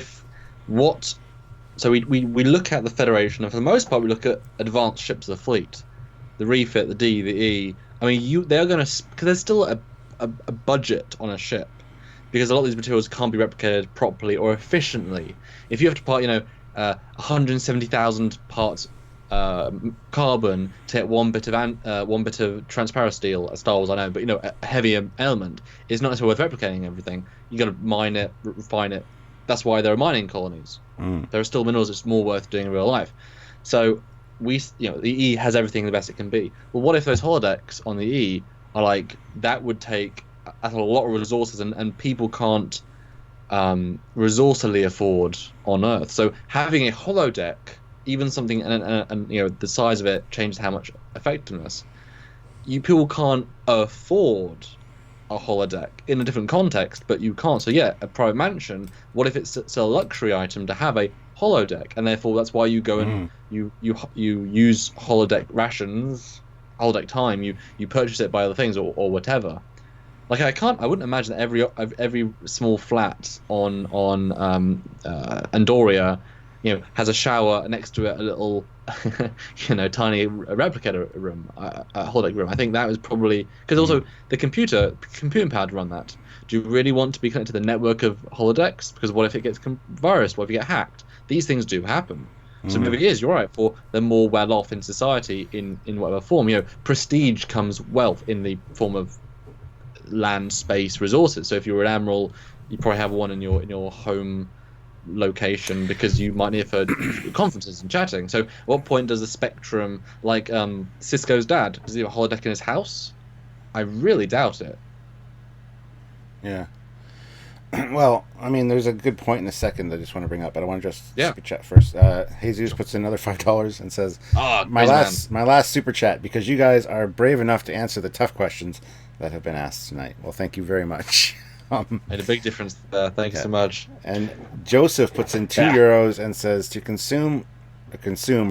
so we look at the Federation, and for the most part, we look at advanced ships of the fleet, the refit, the D, the E. I mean, they're going to, because there's still a budget on a ship, because a lot of these materials can't be replicated properly or efficiently. If you have to part, 170,000 parts carbon to get one bit of transparent steel at Star Wars, I know, but a heavier element is not necessarily worth replicating everything. You got to mine it, refine it. That's why there are mining colonies. There are still minerals that's more worth doing in real life. So the E has everything the best it can be. Well, what if those holodecks on the E are like, that would take a lot of resources, and people can't resourcefully afford on Earth. So having a holodeck, even something, and the size of it changes how much effectiveness. People can't afford a holodeck in a different context, but you can't. So yeah, a private mansion. What if it's a luxury item to have a holodeck, and therefore that's why you go and you use holodeck rations, holodeck time. You purchase it by other things or whatever. Like I wouldn't imagine that every small flat on Andoria, has a shower next to it, a little, tiny replicator room, a holodeck room. I think that was probably because also the computing power to run that. Do you really want to be connected to the network of holodecks? Because what if it gets virused? What if you get hacked? These things do happen. So maybe it is, you're right, for the more well off in society in whatever form. Prestige comes wealth in the form of land, space, resources. So if you're an admiral, you probably have one in your home location because you might need it for conferences and chatting. So at what point does the spectrum, like Cisco's dad, does he have a holodeck in his house? I really doubt it. Yeah. Well, I mean, there's a good point in a second I just want to bring up, but I want to just super chat first. Jesus puts in another $5 and says, my last super chat, because you guys are brave enough to answer the tough questions that have been asked tonight. Well, thank you very much. Made a big difference there. Thank you so much. And Joseph puts in €2 and says, to consume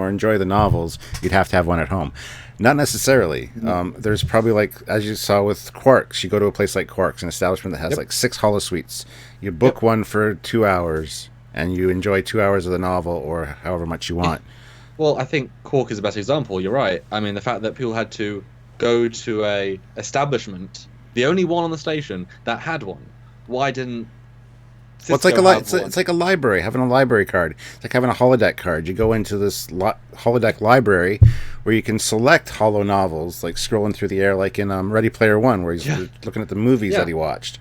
or enjoy the novels, you'd have to have one at home. Not necessarily. There's probably, like, as you saw with Quarks, you go to a place like Quarks, an establishment that has like 6 holosuites. You book one for 2 hours, and you enjoy 2 hours of the novel or however much you want. Well, I think Quark is the best example. You're right. I mean, the fact that people had to go to a establishment, the only one on the station that had one. Why didn't Cisco it's like a library, having a library card. It's like having a holodeck card. You go into this holodeck library where you can select holo novels, like scrolling through the air, like in Ready Player One, where he's looking at the movies that he watched,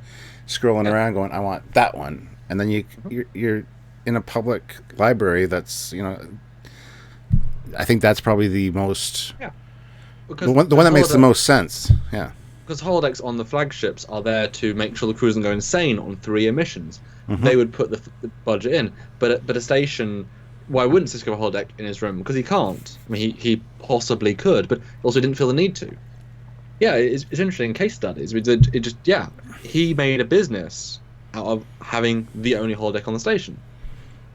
scrolling around, going, "I want that one," and then you're in a public library. That's I think that's probably the most the one that makes the most sense. Yeah. Because holodecks on the flagships are there to make sure the crew doesn't go insane on 3 emissions. They would put the budget in, but a station. Why wouldn't Cisco have a holodeck in his room? Because he can't. I mean, he possibly could, but also didn't feel the need to. Yeah, it's interesting case studies. He made a business out of having the only holodeck on the station.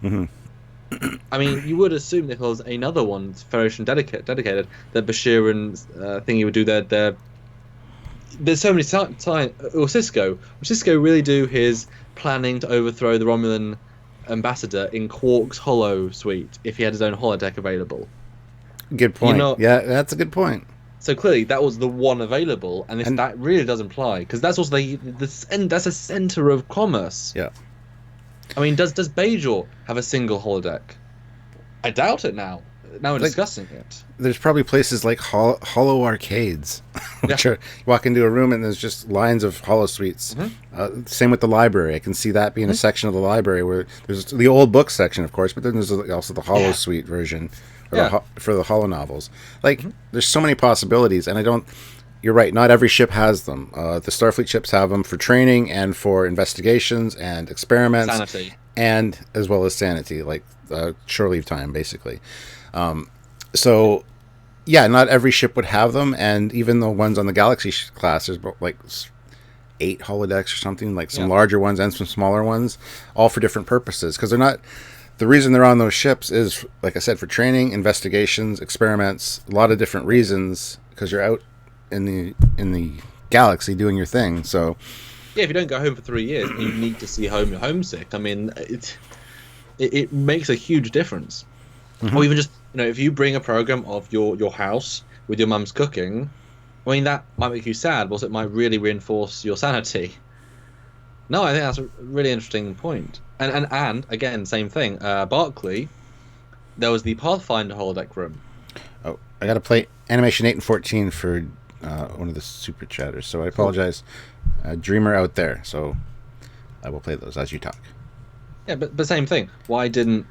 Mm-hmm. I mean, you would assume if there was another one, Federation dedicated, that Bashir and thingy would do their. There's so many times, or Cisco. Would Cisco really do his planning to overthrow the Romulan ambassador in Quark's Holo suite if he had his own holodeck available? Good point. Yeah, that's a good point. So clearly, that was the one available, and that really does imply, because that's also that's a center of commerce. Yeah. I mean, does Bajor have a single holodeck? I doubt it now. Now we're discussing it. There's probably places like holo arcades, which are, you walk into a room and there's just lines of holo suites. Mm-hmm. Same with the library. I can see that being a section of the library where there's the old book section, of course, but then there's also the holo suite version for the holo novels. Like, there's so many possibilities, and you're right, not every ship has them. The Starfleet ships have them for training and for investigations and experiments. Sanity. And as well as sanity, like shore leave time, basically. So, yeah, not every ship would have them, and even the ones on the Galaxy class, there's like 8 holodecks or something, like some larger ones and some smaller ones, all for different purposes, because they're not... The reason they're on those ships is, like I said, for training, investigations, experiments, a lot of different reasons, because you're out in the galaxy doing your thing. So yeah, if you don't go home for 3 years and you need to see home, you're homesick. I mean, it makes a huge difference. Mm-hmm. Or even just, if you bring a program of your house with your mum's cooking, I mean, that might make you sad, but it might really reinforce your sanity. No, I think that's a really interesting point. And again, same thing. Barclay, there was the Pathfinder holodeck room. Oh, I got to play Animation 8 and 14 for one of the super chatters, so I apologize. Dreamer out there, so I will play those as you talk. Yeah, but same thing. Why didn't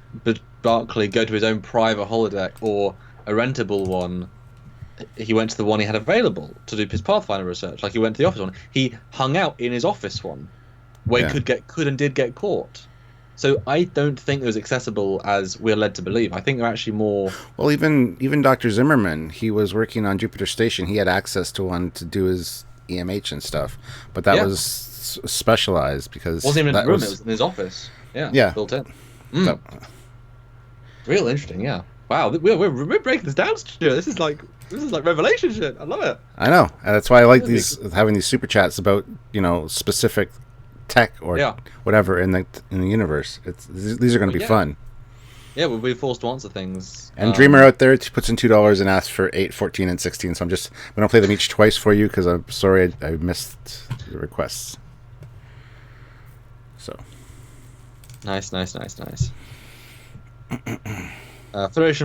Barclay go to his own private holodeck or a rentable one? He went to the one he had available to do his Pathfinder research. Like, he went to the office one. He hung out in his office one, where he could and did get caught. So I don't think it was accessible as we're led to believe. I think they're actually more... Well, even Dr. Zimmerman, he was working on Jupiter Station. He had access to one to do his EMH and stuff. But that was specialized because... It wasn't even in the room, it was in his office. Yeah. Built in. Real interesting, yeah. Wow, we're breaking this down, Stuart. This is like revelation shit. I love it. I know. And that's why I like having these super chats about, specific tech or whatever in the universe. These are going to be fun. Yeah, we'll be forced to answer things. And Dreamer out there puts in $2 and asks for 8, 14, and 16. So I'm going to play them each twice for you because I'm sorry I missed the requests. So nice. Federation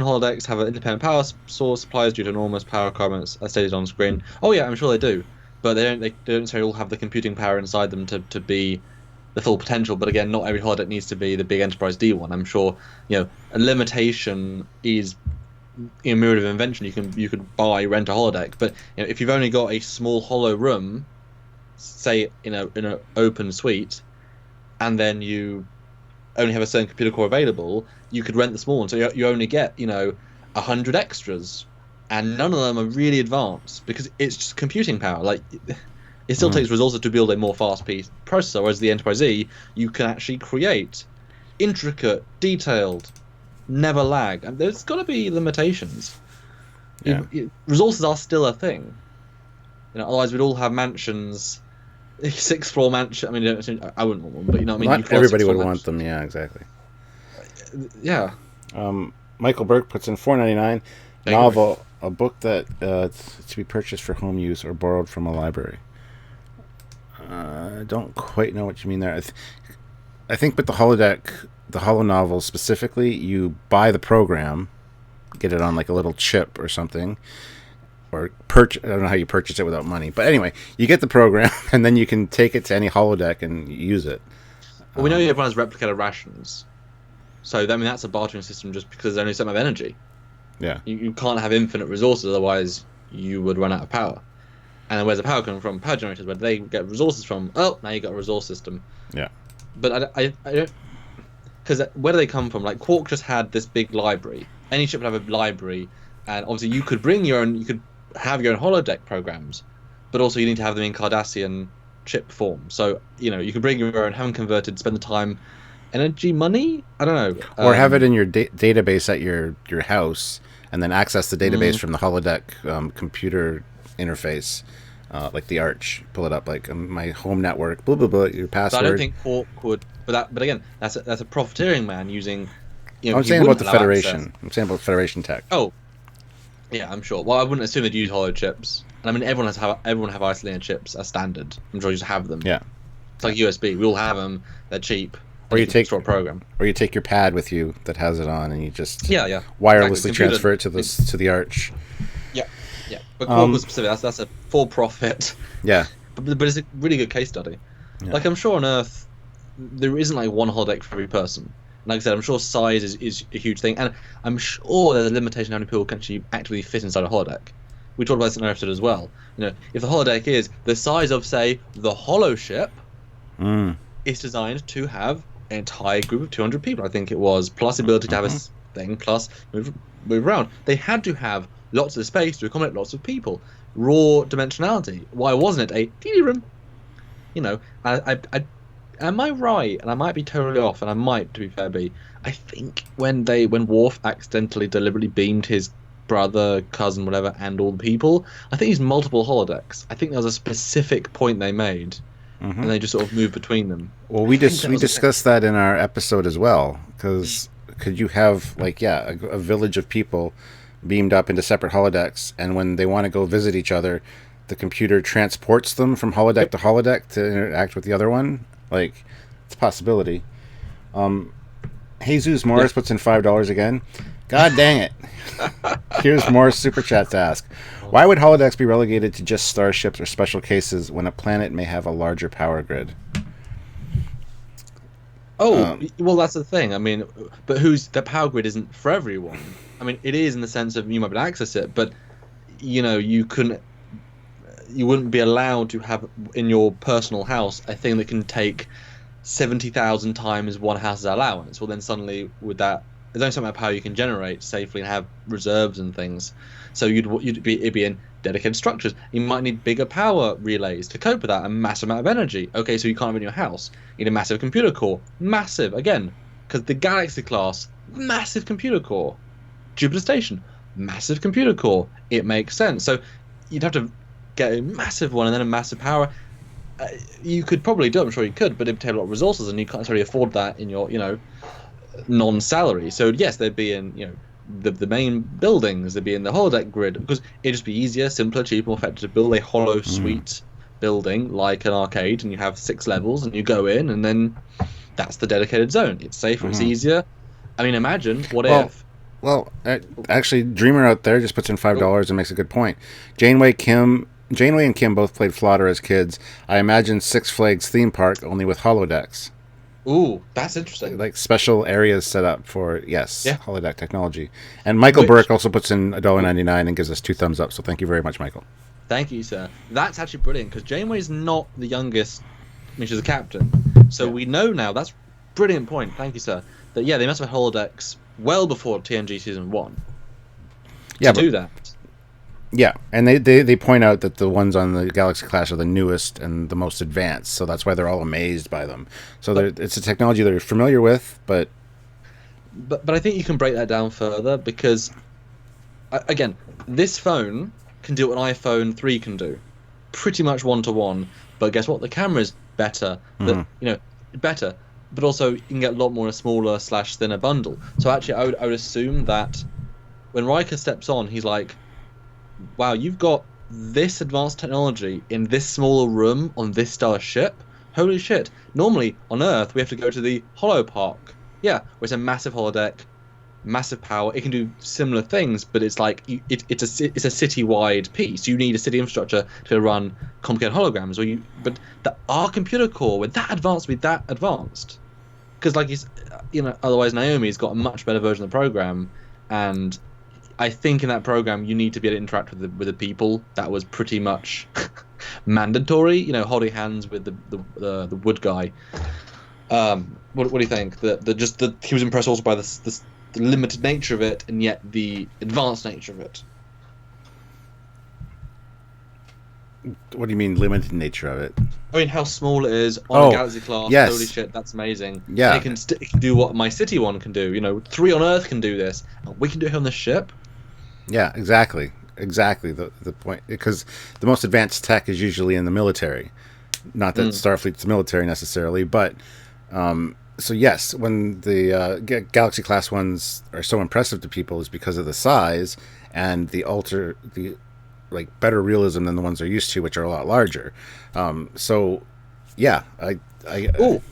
holodecks have an independent power source supplies due to enormous power requirements, as stated on screen. Oh yeah, I'm sure they do. But they don't necessarily all have the computing power inside them to be the full potential. But again, not every holodeck needs to be the big Enterprise D one. I'm sure a limitation is a myriad of invention. You could rent a holodeck, but if you've only got a small hollow room, say in an open suite, and then you only have a certain computer core available, you could rent the small one. So you only get 100 extras. And none of them are really advanced because it's just computing power. Like, it still takes resources to build a more fast-paced processor, whereas the Enterprise E, you can actually create intricate, detailed, never lag. And there's got to be limitations. Yeah. Resources are still a thing. Otherwise we'd all have mansions, 6-floor mansion. I mean, I wouldn't want one, but I mean, not everybody would want them. Yeah, exactly. Yeah. Michael Burke puts in $4.99. Novel. A book that to be purchased for home use or borrowed from a library. I don't quite know what you mean there. I think with the holodeck, the holo novels specifically, you buy the program, get it on like a little chip or something, or I don't know how you purchase it without money. But anyway, you get the program, and then you can take it to any holodeck and use it. Well, we know everyone has replicator rations. So, that's a bartering system just because there's only so much energy. Yeah. You can't have infinite resources, otherwise you would run out of power. And then where's the power coming from? Power generators. Where do they get resources from? Oh, now you've got a resource system. Yeah. But I don't... Because where do they come from? Like, Quark just had this big library. Any ship would have a library, and obviously you could bring your own... You could have your own holodeck programs, but also you need to have them in Cardassian chip form. So you can bring your own, have them converted, spend the time, energy, money. I don't know. Or have it in your database at your house, and then access the database from the holodeck computer interface, like the Arch. Pull it up like my home network. Blah blah blah. Your password. But I don't think Hawk would. But again, that's a profiteering man using. I'm saying about the Federation. I'm saying about Federation tech. Oh, yeah, I'm sure. Well, I wouldn't assume they'd use holo chips. And I mean, everyone have isolated chips as standard. I'm sure you just have them. Yeah. It's like USB. We all have them. They're cheap. Or you take store a program. Or you take your pad with you that has it on, and you just wirelessly exactly. transfer it to the Arch. Yeah. But Hawk was specific. That's a for-profit. Yeah. But it's a really good case study. Yeah. Like, I'm sure on Earth there isn't like one holodeck for every person. Like I said, I'm sure size is a huge thing, and I'm sure there's a limitation how many people can actually actively fit inside a holodeck. We talked about this in our episode as well. If the holodeck is the size of, say, the Holo ship, it's designed to have an entire group of 200 people, I think it was, plus the ability to have a thing, plus move around. They had to have lots of space to accommodate lots of people. Raw dimensionality. Why wasn't it a TV room? Am I right? And I might be totally off, and I might, to be fair, be. I think when Worf accidentally deliberately beamed his brother, cousin, whatever, and all the people, I think he's multiple holodecks. I think there was a specific point they made, and they just sort of moved between them. Well, we discussed that in our episode as well, because could you have a village of people beamed up into separate holodecks, and when they want to go visit each other, the computer transports them from holodeck to holodeck to interact with the other one? Like, it's a possibility. Jesus Morris puts in $5 again. God dang it. Here's Morris Super Chat to ask. Why would holodecks be relegated to just starships or special cases when a planet may have a larger power grid? Well, that's the thing. I mean, but the power grid isn't for everyone. I mean, it is in the sense of you might be able to access it, but, you wouldn't be allowed to have in your personal house a thing that can take 70,000 times one house's allowance. Well, then suddenly with that, there's only so much power you can generate safely and have reserves and things. So it'd be in dedicated structures. You might need bigger power relays to cope with that, a massive amount of energy. Okay, so you can't have it in your house. You need a massive computer core, massive again, because the Galaxy class, massive computer core. Jupiter Station, massive computer core. It makes sense. So you'd have to get a massive one and then a massive power. You could probably do it, I'm sure you could, but it'd take a lot of resources, and you can't necessarily afford that in your, non-salary. So yes, they'd be in, the main buildings, they'd be in the holodeck grid, because it'd just be easier, simpler, cheaper, more effective to build a holo suite building like an arcade, and you have 6 levels, and you go in, and then that's the dedicated zone. It's safer, it's easier. I mean, imagine what if. Well, actually, Dreamer out there just puts in $5 and makes a good point. Janeway and Kim both played Flaughter as kids. I imagine Six Flags theme park only with holodecks. Ooh, that's interesting. Like special areas set up for, holodeck technology. And Michael Burke also puts in $1.99 and gives us 2 thumbs up. So thank you very much, Michael. Thank you, sir. That's actually brilliant, because Janeway's not the youngest. I mean, she's a captain. So we know now, that's a brilliant point. Thank you, sir. That, they must have had holodecks well before TNG Season 1 to do that. Yeah, and they point out that the ones on the Galaxy class are the newest and the most advanced, so that's why they're all amazed by them. So it's a technology they're familiar with, but I think you can break that down further, because, again, this phone can do what an iPhone 3 can do, pretty much one-to-one, but guess what? The camera's better, better, but also you can get a lot more in a smaller / thinner bundle. So actually, I would assume that when Riker steps on, he's like, wow, you've got this advanced technology in this smaller room on this star ship? Holy shit. Normally, on Earth, we have to go to the Holo Park. Yeah, where it's a massive holodeck, massive power. It can do similar things, but it's like, it's a city-wide piece. You need a city infrastructure to run complicated holograms. But our computer core, with that advanced, be that advanced. Because, otherwise Naomi's got a much better version of the program, and I think in that program you need to be able to interact with the people. That was pretty much mandatory. Holding hands with the wood guy. What do you think? He was impressed also by the limited nature of it, and yet the advanced nature of it. What do you mean limited nature of it? I mean, how small it is on a Galaxy class. Yes. Holy shit, that's amazing. Yeah. And it can do what my city one can do. 3 on Earth can do this, and we can do it on the ship. Yeah, exactly. The point, because the most advanced tech is usually in the military. Not that Starfleet's military necessarily, but so yes, when the Galaxy class ones are so impressive to people is because of the size and the better realism than the ones they're used to, which are a lot larger. So yeah, Oh,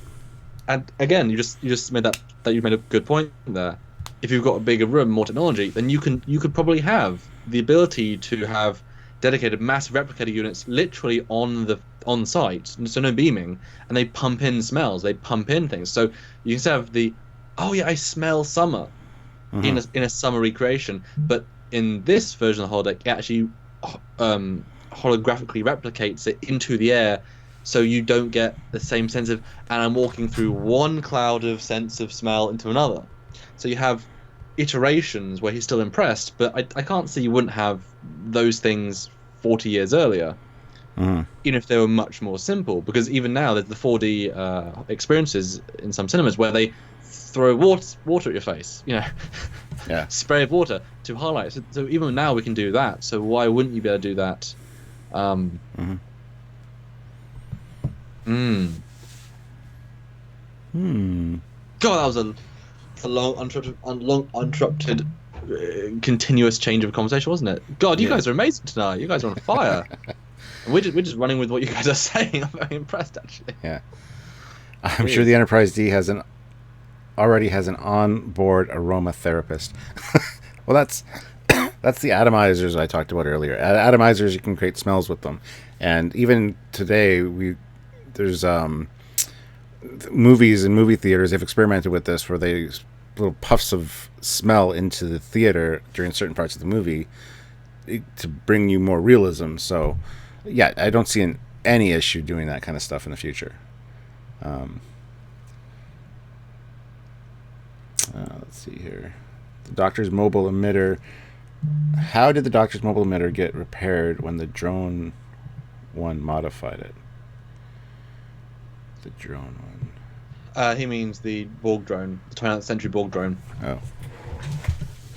and again, you just made you made a good point there. If you've got a bigger room, more technology, then you could probably have the ability to have dedicated massive replicator units literally on site, so no beaming, and they pump in smells, they pump in things. So you can have I smell summer in a summer recreation, but in this version of the holodeck, it actually holographically replicates it into the air, so you don't get the same sense of, and I'm walking through one cloud of sense of smell into another. So you have iterations where he's still impressed, but I can't see you wouldn't have those things 40 years earlier, even if they were much more simple. Because even now, there's the 4D experiences in some cinemas where they throw water at your face, yeah, spray of water to highlight. So even now we can do that. So why wouldn't you be able to do that? God, that was a long uninterrupted continuous change of conversation, wasn't it? God, you guys are amazing tonight. You guys are on fire. And we're just running with what you guys are saying. I'm very impressed, actually. Yeah, I'm sure the Enterprise D already has an on-board aromatherapist. Well, that's the atomizers I talked about earlier. Atomizers, you can create smells with them, and even today there's movies and movie theaters, they've experimented with this where they little puffs of smell into the theater during certain parts of the movie to bring you more realism. So yeah, I don't see any issue doing that kind of stuff in the future. Let's see here. The Doctor's mobile emitter. How did the Doctor's mobile emitter get repaired when the drone one modified it? The drone one. He means the Borg drone, the 29th century Borg drone. Oh.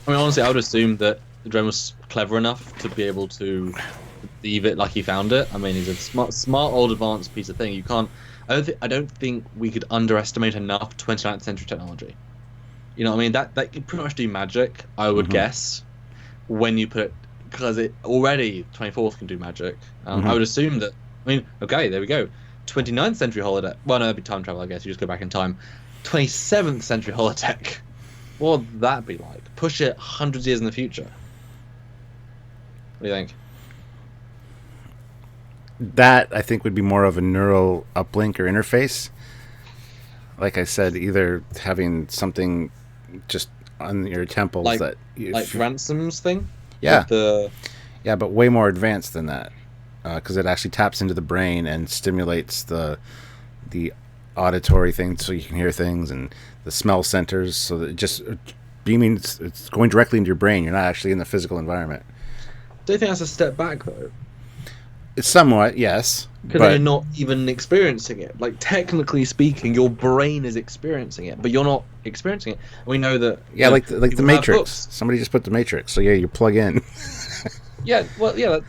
I mean, honestly, I would assume that the drone was clever enough to be able to leave it like he found it. I mean, he's a smart old advanced piece of thing. You can't. I don't think we could underestimate enough 29th century technology. You know what I mean? That could pretty much do magic, I would guess, when you put it, because it already 24th can do magic. I would assume that. I mean, okay, there we go. 29th century holodeck. Well, no, that'd be time travel, I guess. You just go back in time. 27th century holodeck. What would that be like? Push it hundreds of years in the future. What do you think? That, I think, would be more of a neural uplink or interface. Like I said, either having something just on your temples like Ransom's thing? Yeah. Like yeah, but way more advanced than that. Because it actually taps into the brain and stimulates the auditory thing so you can hear things, and the smell centers, so that it just beaming, it's going directly into your brain. You're not actually in the physical environment. Do you think that's a step back, though? It's somewhat, yes. Because you're not even experiencing it. Like, technically speaking, your brain is experiencing it, but you're not experiencing it. And we know that... Yeah, like the Matrix. Somebody just put the Matrix, so yeah, you plug in. Yeah, well, yeah...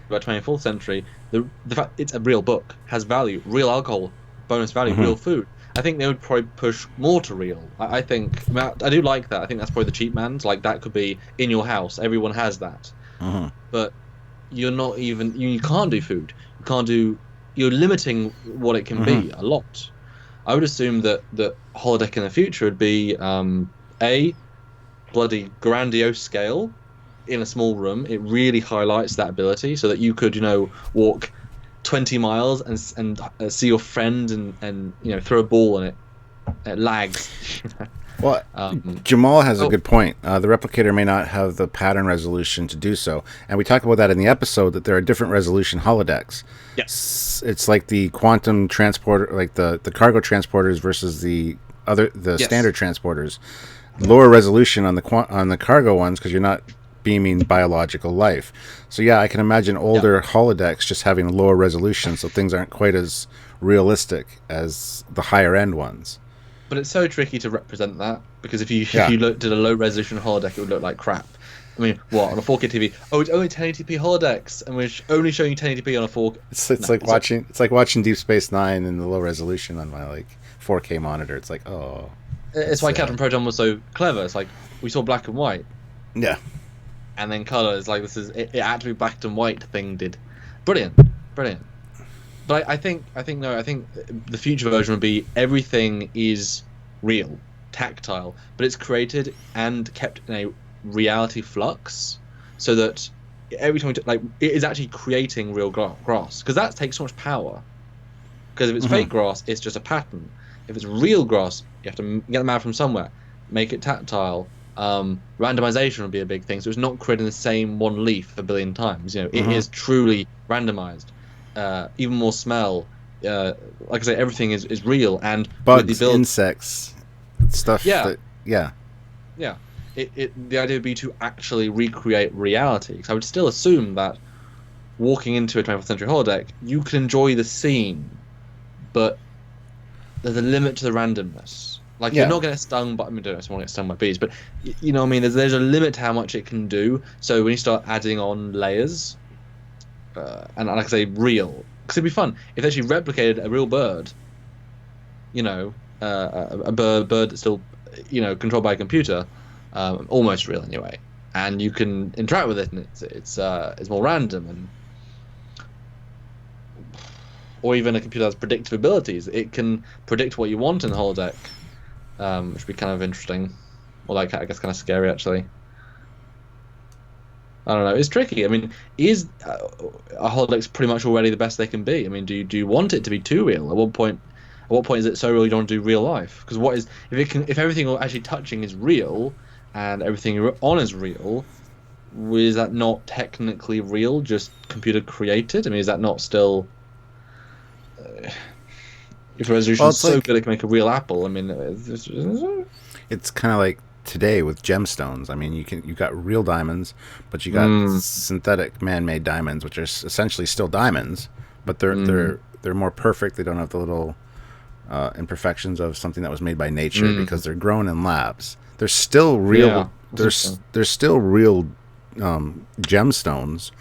By 24th century, the fact it's a real book has value, real alcohol, bonus value, real food. I think they would probably push more to real. I think I do like that. I think that's probably the cheap man's. Like, that could be in your house. Everyone has that. But you're not even. You can't do food. You can't do. You're limiting what it can be a lot. I would assume that holodeck in the future would be a bloody grandiose scale. In a small room, it really highlights that ability, so that you could, walk 20 miles and see your friend and throw a ball and it lags. Well, Jamal has a good point. The replicator may not have the pattern resolution to do so, and we talked about that in the episode, that there are different resolution holodecks. Yes, it's like the quantum transporter, like the cargo transporters versus the standard transporters. Lower resolution on the cargo ones, because you're not beaming biological life. So yeah, I can imagine older holodecks just having lower resolution, so things aren't quite as realistic as the higher end ones. But it's so tricky to represent that, because if you did a low resolution holodeck, it would look like crap. I mean, what, on a 4K TV? Oh, it's only 1080p holodecks, and we're only showing you 1080p on a 4K. It's like watching Deep Space Nine in the low resolution on my 4K monitor. It's like, oh. It's why Captain Proton was so clever. It's like we saw black and white. Yeah. And then color. It's like it had to be black and white thing did. Brilliant. But I think the future version would be everything is real, tactile, but it's created and kept in a reality flux, so that every time it is actually creating real grass, because that takes so much power. Because if it's fake grass, it's just a pattern. If it's real grass, you have to get them out from somewhere, make it tactile. Randomization would be a big thing, so it's not creating the same one leaf a billion times. It is truly randomized. Even more smell. Like I say, everything is real, and bugs, insects, stuff. Yeah. Yeah. The idea would be to actually recreate reality. Because I would still assume that walking into a 21st century holodeck, you can enjoy the scene, but there's a limit to the randomness. You're not going to get stung by, I mean, I don't want to get stung by bees, but you know what I mean? There's a limit to how much it can do. So when you start adding on layers, and like I say, real, because it'd be fun if they actually replicated a real bird. A bird that's still, controlled by a computer, almost real anyway, and you can interact with it, and it's more random, or even a computer has predictive abilities. It can predict what you want in the holodeck, which would be kind of interesting, or I guess kind of scary actually. I don't know. It's tricky. I mean, is a holodeck's pretty much already the best they can be? I mean, do you want it to be too real? At what point is it so real you don't do real life? Because what is if everything you're actually touching is real and everything you're on is real? Is that not technically real, just computer created? I mean, is that not still? If the resolution is so good it can make a real apple, I mean, it's kind of like today with gemstones. I mean, you got real diamonds, but you got synthetic man-made diamonds, which are essentially still diamonds, but they're more perfect. They don't have the little imperfections of something that was made by nature, because they're grown in labs. They're still real. Yeah, they're still real gemstones,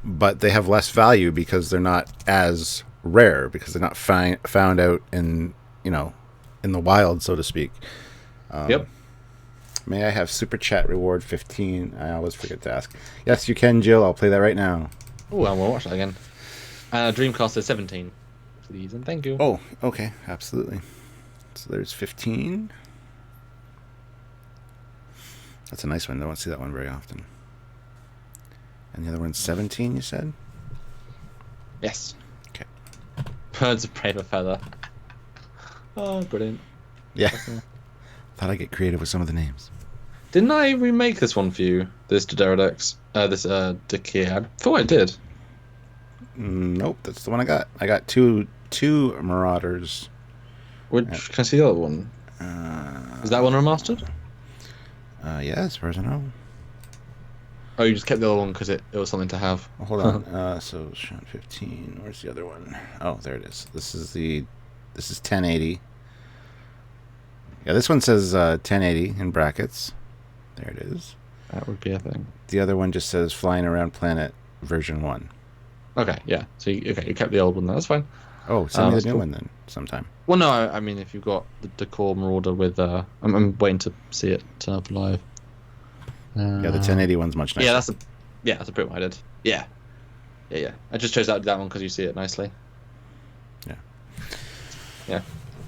but they have less value because they're not as rare, because they're not found out in the wild, so to speak. Yep. May I have super chat reward 15? I always forget to ask. Yes, you can, Jill. I'll play that right now. Oh, I will watch that again. Dreamcast is 17. Please and thank you. Oh, okay, absolutely. So there's 15. That's a nice one. I don't see that one very often. And the other one's 17, you said? Yes. Okay. Birds of prey of a feather. Oh, brilliant. Yeah. Thought I'd get creative with some of the names. Didn't I remake this one for you? This Trekyards? This Trekyard? I thought I did. Nope, that's the one I got. I got two Marauders. Can I see the other one? Is that one remastered? Yeah, as far as I know. Oh, you just kept the other one because it was something to have. Oh, hold on. So Sean 15. Where's the other one? Oh, there it is. This is 1080. Yeah, this one says 1080 in brackets. There it is. That would be a thing. The other one just says Flying Around Planet version 1. Okay, yeah. So you kept the old one. That's fine. Oh, send me the new one then sometime. Well, no, I mean if you've got the core Marauder with, I'm waiting to see it turn up live. Yeah, the 1080 one's much nicer. Yeah, that's a pretty one I did. Yeah. I just chose that one because you see it nicely.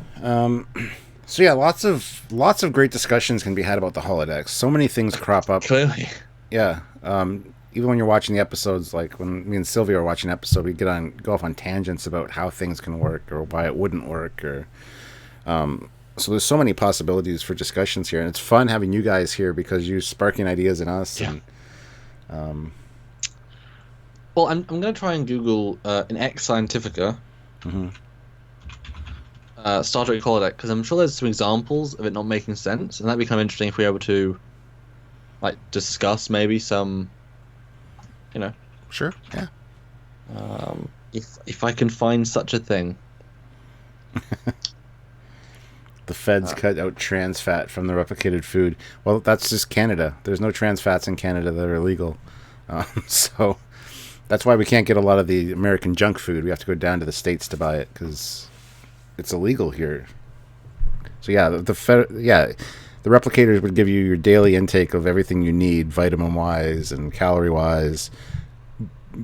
Yeah. So yeah, lots of great discussions can be had about the holodecks. So many things crop up. Clearly. Yeah. Even when you're watching the episodes, like when me and Sylvia are watching an episode, we go off on tangents about how things can work or why it wouldn't work, or so there's so many possibilities for discussions here, and it's fun having you guys here because you're sparking ideas in us. Yeah. And, well, I'm going to try and Google in X Scientifica Star Trek holodeck, because I'm sure there's some examples of it not making sense, and that'd be kind of interesting if we were able to like discuss maybe some, Sure. Yeah. if I can find such a thing. The feds cut out trans fat from the replicated food. Well, that's just Canada. There's no trans fats in Canada that are illegal. So that's why we can't get a lot of the American junk food. We have to go down to the States to buy it because it's illegal here. So yeah, the replicators would give you your daily intake of everything you need, vitamin-wise and calorie-wise,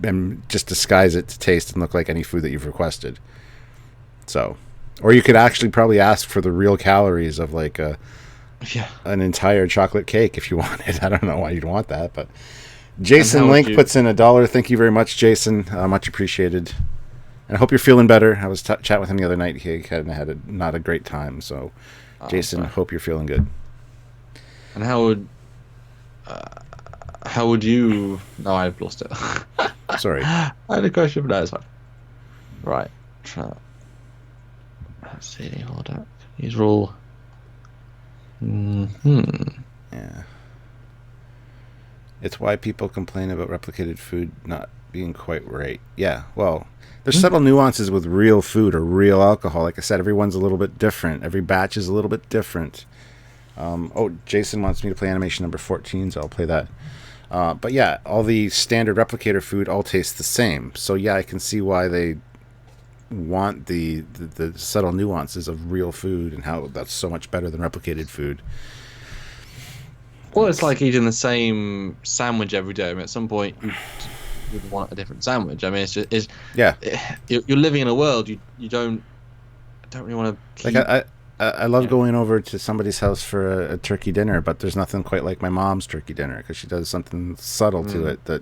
and just disguise it to taste and look like any food that you've requested. So... Or you could actually probably ask for the real calories of like an entire chocolate cake if you wanted. I don't know why you'd want that, but Jason Link puts in $1. Thank you very much, Jason. Much appreciated. And I hope you're feeling better. I was chatting with him the other night. He had not a great time. So, Jason, hope you're feeling good. And how would you? No, I've lost it. Sorry. I had a question, but no, it's fine. Right. Let's see, Holodeck. Use rule. Yeah. It's why people complain about replicated food not being quite right. Yeah, well, there's subtle nuances with real food or real alcohol. Like I said, everyone's a little bit different. Every batch is a little bit different. Jason wants me to play animation number 14, so I'll play that. But yeah, all the standard replicator food all tastes the same. So yeah, I can see why they want the subtle nuances of real food and how that's so much better than replicated food. Well, it's like eating the same sandwich every day. I mean, at some point you would want a different sandwich. I mean, you're living in a world you don't really want to keep. Like I love going over to somebody's house for a turkey dinner, but there's nothing quite like my mom's turkey dinner because she does something subtle to it. That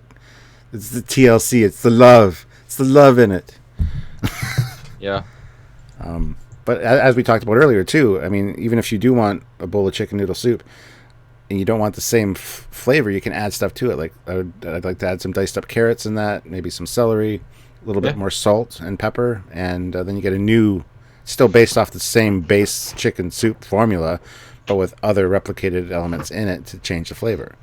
it's the TLC. It's the love in it. Yeah. But as we talked about earlier too, I mean, even if you do want a bowl of chicken noodle soup and you don't want the same flavor, you can add stuff to it. Like I'd like to add some diced up carrots in that, maybe some celery, a little bit more salt and pepper, and then you get a new, still based off the same base chicken soup formula, but with other replicated elements in it to change the flavor.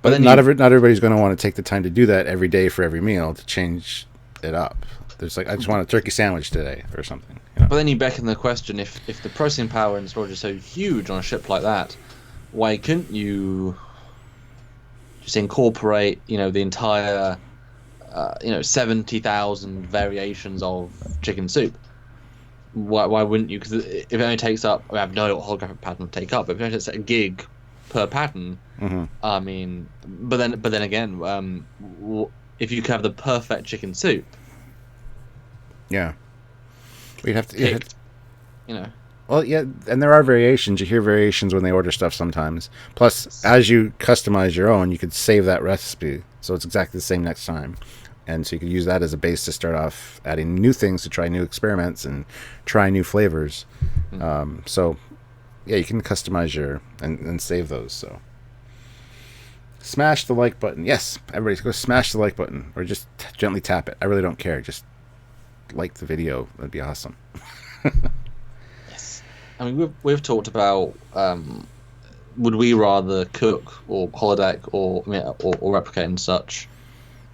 But not everybody's going to want to take the time to do that every day for every meal to change it up. There's like, I just want a turkey sandwich today or something. But then you beckon the question, if the processing power in storage is so huge on a ship like that, why couldn't you just incorporate, the entire, 70,000 variations of chicken soup? Why wouldn't you? Because if it only takes up, I have no holographic pattern to take up, but if it only takes a gig per pattern, I mean, but then again, if you could have the perfect chicken soup, yeah, we'd have to, you know. Well, yeah, and there are variations. You hear variations when they order stuff sometimes. Plus, as you customize your own, you could save that recipe, so it's exactly the same next time. And so you could use that as a base to start off adding new things to try new experiments and try new flavors. So, yeah, you can customize and save those. So, smash the like button. Yes, everybody go smash the like button or just gently tap it. I really don't care. Just like the video. That'd be awesome. Yes. I mean, we've talked about would we rather cook or holodeck or replicate and such.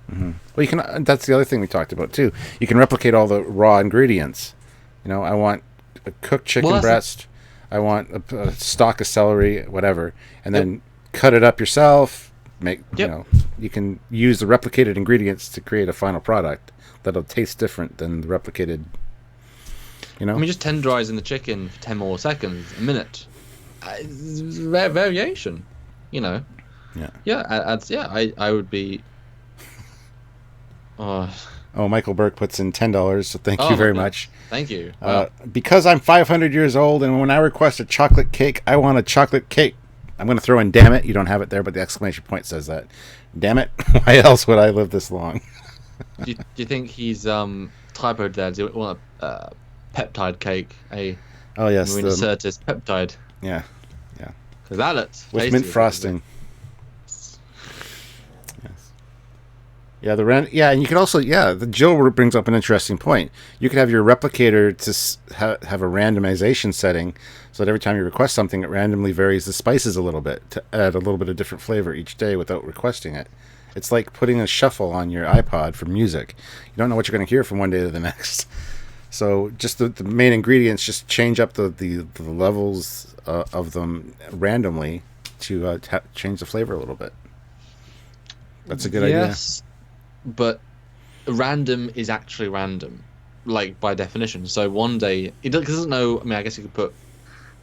Well, you can. That's the other thing we talked about too. You can replicate all the raw ingredients. I want a cooked chicken breast. I want a stalk of celery, whatever, and then cut it up yourself. You can use the replicated ingredients to create a final product that'll taste different than the replicated. I mean, just tenderizing the chicken for 10 more seconds, a minute. Variation, Yeah. Yeah, I would be. Michael Burke puts in $10, so thank you very much. Thank you. Wow. Because I'm 500 years old, and when I request a chocolate cake, I want a chocolate cake. I'm going to throw in "damn it." You don't have it there, but the exclamation point says that. Damn it! Why else would I live this long? do you think he's typoed there? Do you want a peptide cake? Oh yes, the Certis peptide. Yeah. Because that looks with tasty, mint frosting. Yes. Yeah, and you could also, the Jill brings up an interesting point. You could have your replicator to have a randomization setting, so that every time you request something, it randomly varies the spices a little bit to add a little bit of different flavor each day without requesting it. It's like putting a shuffle on your iPod for music. You don't know what you're going to hear from one day to the next. So just the main ingredients, just change up the levels of them randomly to change the flavor a little bit. That's a good idea. Yes, but random is actually random, like by definition. So one day it doesn't know. I mean, I guess you could put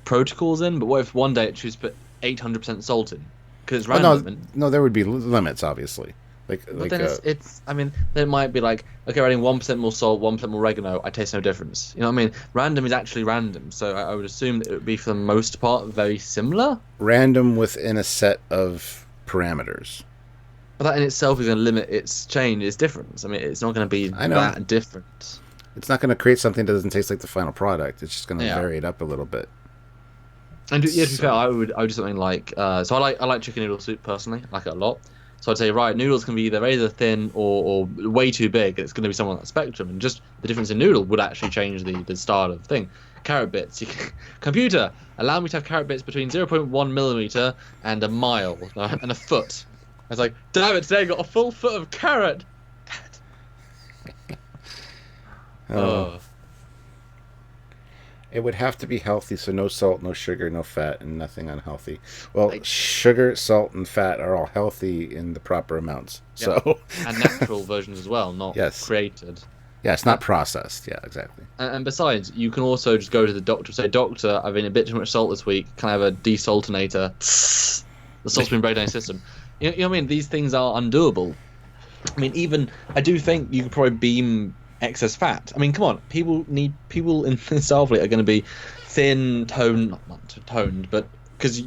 protocols in, but what if one day it chooses to put 800% salt in because it's random? No, there would be limits, obviously. But then it's. I mean, then it might be like, okay, adding 1% more salt, 1% more oregano. I taste no difference. You know what I mean? Random is actually random. So I would assume that it would be for the most part very similar. Random within a set of parameters. But that in itself is going to limit its change, its difference. I mean, it's not going to be that different. It's not going to create something that doesn't taste like the final product. It's just going to vary it up a little bit. And to be fair, I would do something like so I like chicken noodle soup personally. I like it a lot. So I'd say noodles can be either razor thin or way too big. It's going to be somewhere on that spectrum, and just the difference in noodle would actually change the style of the thing. Carrot bits. Computer, allow me to have carrot bits between 0.1 millimeter and a mile and a foot. I was like, damn it, today I got a full foot of carrot. Oh. It would have to be healthy, so no salt, no sugar, no fat, and nothing unhealthy. Well, sugar, salt, and fat are all healthy in the proper amounts. Yeah. So and natural versions as well, not created. Yeah, it's not processed. Yeah, exactly. And besides, you can also just go to the doctor and say, Doctor, I've been a bit too much salt this week. Can I have a desaltinator? The salt's been breakdown down the system. You know what I mean? These things are undoable. I mean, even I do think you could probably beam excess fat. I mean, come on, people in the Starfleet are going to be thin, toned, not toned, but because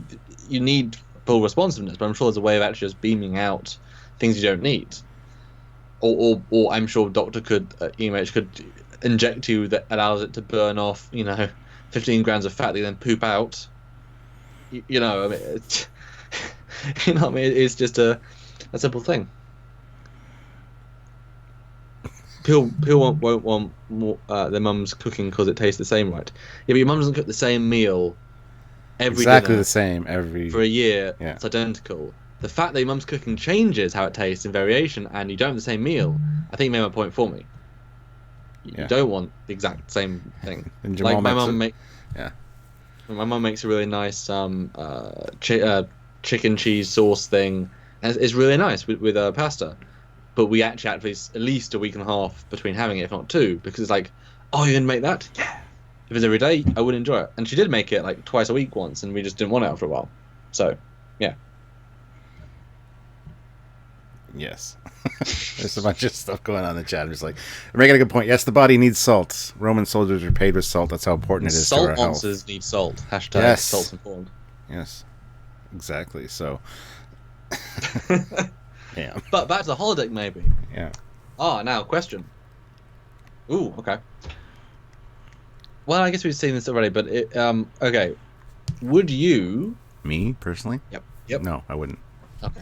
you need full responsiveness. But I'm sure there's a way of actually just beaming out things you don't need. Or I'm sure Doctor could, EMH could inject you that allows it to burn off, 15 grams of fat that you then poop out. I mean, it's, what I mean? It's just a simple thing. People won't want more, their mum's cooking because it tastes the same, right? Yeah, but your mum doesn't cook the same meal every exactly dinner the same for a year. Yeah. It's identical. The fact that your mum's cooking changes how it tastes in variation, and you don't have the same meal, I think you made my point for me. You don't want the exact same thing. Like my mum my mum makes a really nice chicken cheese sauce thing, and it's really nice with pasta. But we actually had at least a week and a half between having it, if not two, because it's like, oh, you're gonna make that? Yeah. If it's every day, I would enjoy it. And she did make it like twice a week once, and we just didn't want it after a while. So, yeah. Yes. There's a bunch of stuff going on in the chat. I'm just like, I'm making a good point. Yes, the body needs salt. Roman soldiers are paid with salt. That's how important it is to our health. Salt monsters need salt. Hashtag salt's informed. Yes. Exactly. So. Yeah. But back to the holodeck, maybe. Yeah. Now, question. Ooh, okay. Well, I guess we've seen this already, but okay. Would you... Me, personally? Yep. No, I wouldn't. Okay.